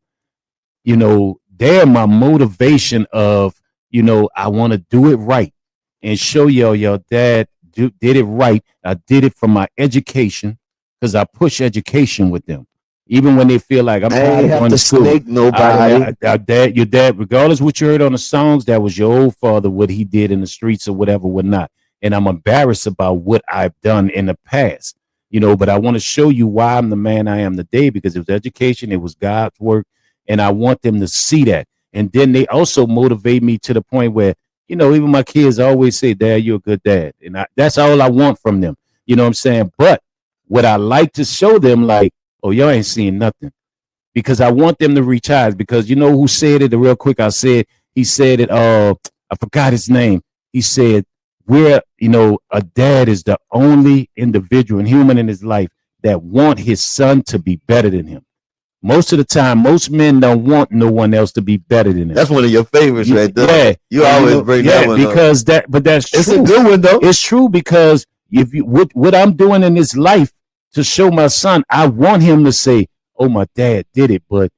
You know, they're my motivation of, you know, I want to do it right and show your dad did it right. I did it for my education because I push education with them. Even when they feel like I'm not going to school. Snake nobody. Your dad, regardless of what you heard on the songs, that was your old father, what he did in the streets or whatever, whatnot. And I'm embarrassed about what I've done in the past, you know, but I want to show you why I'm the man I am today, because it was education, it was God's work, and I want them to see that. And then they also motivate me to the point where, you know, even my kids always say, Dad, you're a good dad. And that's all I want from them. You know what I'm saying? But what I like to show them, like, oh, y'all ain't seeing nothing, because I want them to reach highs. Because you know who said it real quick? He said it. I forgot his name. He said, you know, a dad is the only individual and human in his life that want his son to be better than him. Most of the time, most men don't want no one else to be better than them. That's one of your favorites right there. Yeah. You always bring that one because up. But that's true. It's a good one though. It's true, because if you what I'm doing in this life to show my son, I want him to say, oh, my dad did it, but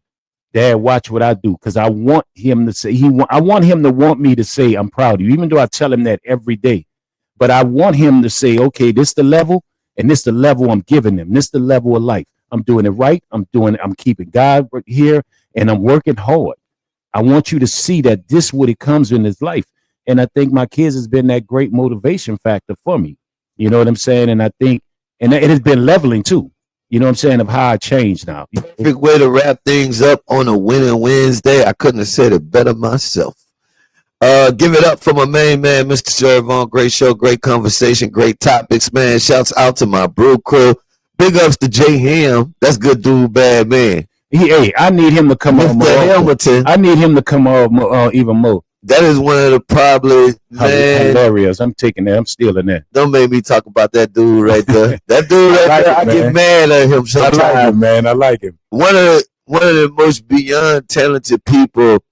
Dad, watch what I do. Because I want him to say, I want him to want me to say, I'm proud of you, even though I tell him that every day. But I want him to say, okay, this is the level, and this is the level I'm giving him. This is the level of life. I'm doing it right. I'm keeping God here, and I'm working hard. I want you to see that this is what it comes in his life. And I think my kids has been that great motivation factor for me. You know what I'm saying? And I think, and it has been leveling too. You know what I'm saying? Of how I changed now. Perfect way to wrap things up on a winning Wednesday. I couldn't have said it better myself. Give it up for my main man, Mr. Servon. Great show, great conversation, great topics, man. Shouts out to my Brewe crew. Big ups to Jay Ham. That's good dude, bad man. I need him to come on more. Hamilton. I need him to come on even more. That is one of the probably, man. Hilarious. I'm taking that. I'm stealing that. Don't make me talk about that dude right there. That dude right there, I get mad at him sometimes. I like him, man. I like him. One of the most beyond talented people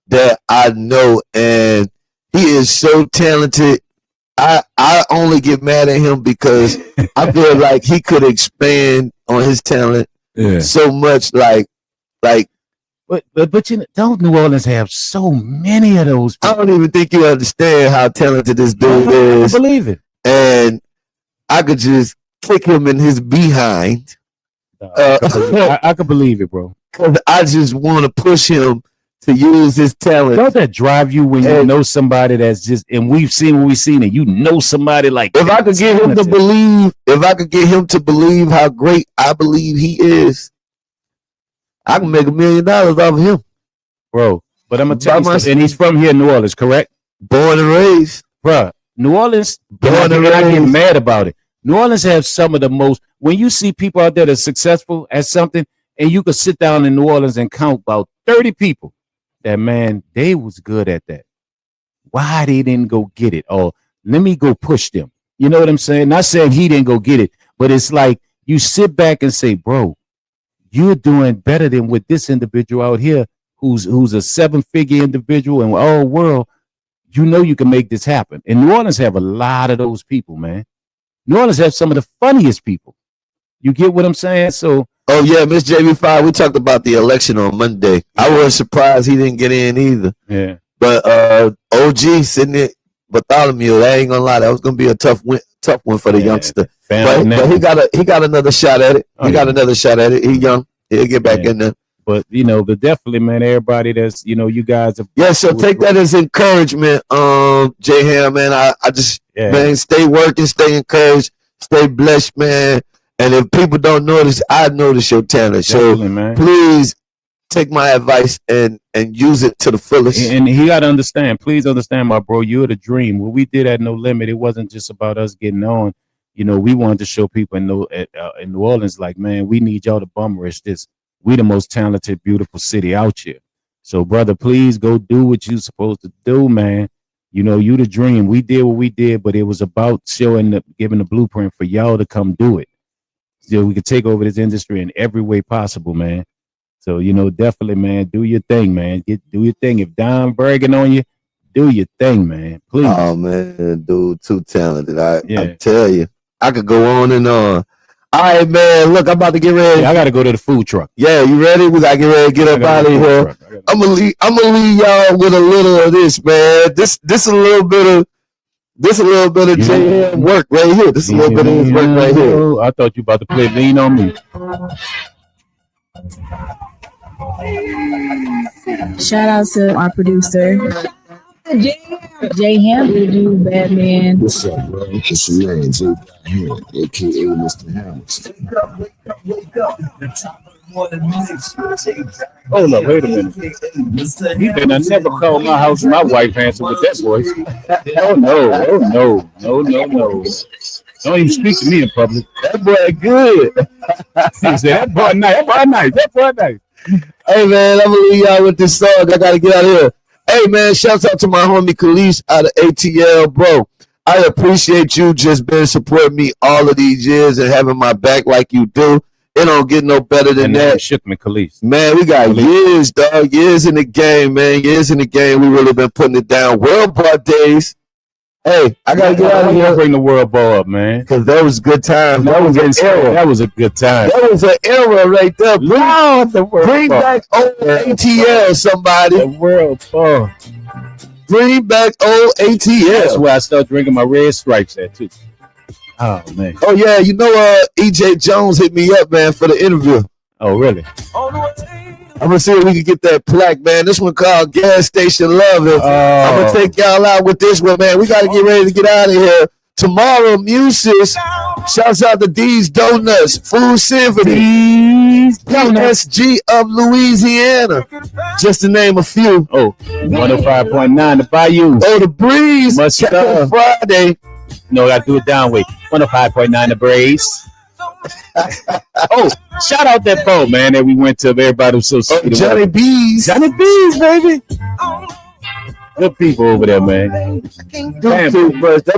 that I know, and he is so talented. I only get mad at him because I feel like he could expand on his talent so much, like. But you know, don't New Orleans have so many of those people? I don't even think you understand how talented this dude is. I believe it. And I could just kick him in his behind. I could believe it, bro. Because I just want to push him to use his talent. Don't that drive you when you know somebody that's just, and we've seen what we've seen, and you know somebody like if I could get him to believe how great I believe he is, I can make $1 million off of him, bro. But I'm gonna tell you, and he's from here, New Orleans, correct? Born and raised, bro. New Orleans, born and raised. I get mad about it. New Orleans have some of the most. When you see people out there that's successful at something, and you could sit down in New Orleans and count about 30 people, that man, they was good at that. Why they didn't go get it? Or let me go push them. You know what I'm saying? Not saying he didn't go get it, but it's like you sit back and say, bro, you're doing better than with this individual out here who's a 7-figure individual in the whole world. You know you can make this happen. And New Orleans have a lot of those people, man. New Orleans has some of the funniest people. You get what I'm saying? So, oh yeah, Miss JB5, we talked about the election on Monday. I was surprised he didn't get in either. Yeah. But OG sitting there, Bartholomew, I ain't gonna lie, that was gonna be a tough one for the youngster. But he got another shot at it. He another shot at it. He young. He'll get back in there. But but definitely, man, everybody that's you guys are so take that as encouragement, J Ham, man. I just man, stay working, stay encouraged, stay blessed, man. And if people don't notice, I notice your talent. Definitely, so man. Please take my advice and use it to the fullest. And he got to understand. Please understand, my bro. You're the dream. What we did at No Limit, it wasn't just about us getting on. We wanted to show people in New Orleans, like, man, we need y'all to bum rush this. We the most talented, beautiful city out here. So, brother, please go do what you supposed to do, man. You the dream. We did what we did, but it was about giving the blueprint for y'all to come do it. So we could take over this industry in every way possible, man. So, definitely, man, do your thing, man. Do your thing. If Don bragging on you, do your thing, man. Please. Oh, man, dude, too talented. I tell you. I could go on and on. All right, man. Look, I'm about to get ready. I got to go to the food truck. Yeah, you ready? We got to get ready to get up out of here. I'm gonna leave y'all with a little of this, man. This a little bit of J.M. work right here. This is a little bit of his work right here. I thought you about to play Lean on Me. Shout out to our producer, J Ham, do Batman. What's up, bro? It's your man, J Ham, aka Mr. Hammers. Hold up, wait a minute. He better never call my house and my wife answer with that voice. Oh no. Don't even speak to me in public. That boy good. He said, that boy nice. Hey, man, I'm going to leave y'all with this song. I got to get out of here. Hey, man, shouts out to my homie Khalees out of ATL, bro. I appreciate you just been supporting me all of these years and having my back like you do. It don't get no better than that. Shook me, Khalees. Man, we got years, dog. Years in the game, man. Years in the game. We really been putting it down. World Bar days. Hey, I gotta get out of here. Bring the World Bar up, man. Because that was a good time. That was an era. That was a good time. That was an era right there. Bring back old ATL, somebody. The World Bar. Bring back old ATL. That's where I start drinking my red stripes at too. Oh man. Oh yeah, EJ Jones hit me up, man, for the interview. Oh really? I'm gonna see if we can get that plaque, man. This one called Gas Station Love. I'm gonna take y'all out with this one, man. We gotta get ready to get out of here. Tomorrow, Muses. Shouts out to D's Donuts, Food Symphony, SG of Louisiana. Just to name a few. Oh, 105.9 the Bayou. Oh, the Breeze. Friday. No, I do it down way. 105.9 the Breeze. Oh, shout out that boat, man, that we went to. Everybody was so sweet. Johnny B's, baby. Good people over there, man. That's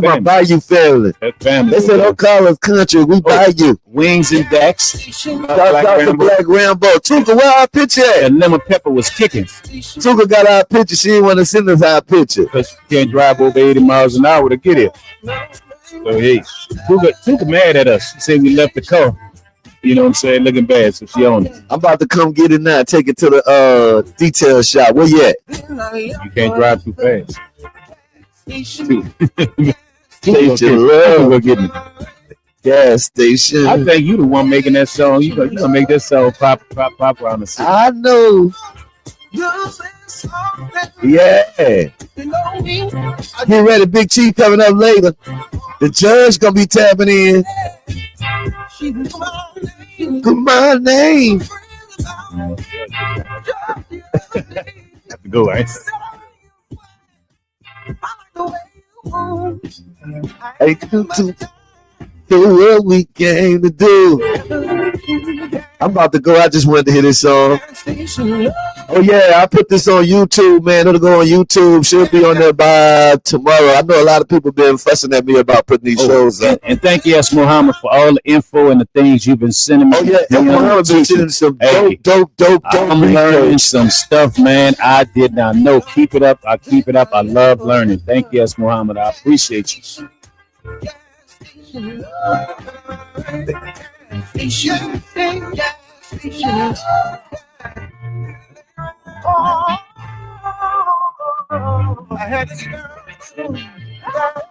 my Bayou family. They said, don't call us country, we Bayou. Wings and Dex. Black Rambo. Tuka, where our picture at? And Lemon Pepper was kicking. Tuka got our picture. She didn't want to send us our picture. Because she can't drive over 80 miles an hour to get here. So, hey, Tuka mad at us. She said we left the car. You know what I'm saying? Looking bad, so she on it. I'm about to come get it now. Take it to the detail shop. Where you at? You can't drive too fast. Station Love. Go get me. Gas station. I think you the one making that song. You gonna make that song pop around the city. I know. Yeah. Get ready, Big Chief coming up later. The judge gonna be tapping in. My name. Have to go, right? Hey, do what we came to do. I'm about to go. I just wanted to hear this song. Oh yeah, I put this on YouTube, man. It'll go on YouTube. Should be on there by tomorrow. I know a lot of people been fussing at me about putting these shows up. And thank you, S. Muhammad, for all the info and the things you've been sending me. Oh yeah, and Muhammad been sending some dope. I'm learning some stuff, man. I did not know. Keep it up. I keep it up. I love learning. Thank you, S. Muhammad. I appreciate you. I had this girl.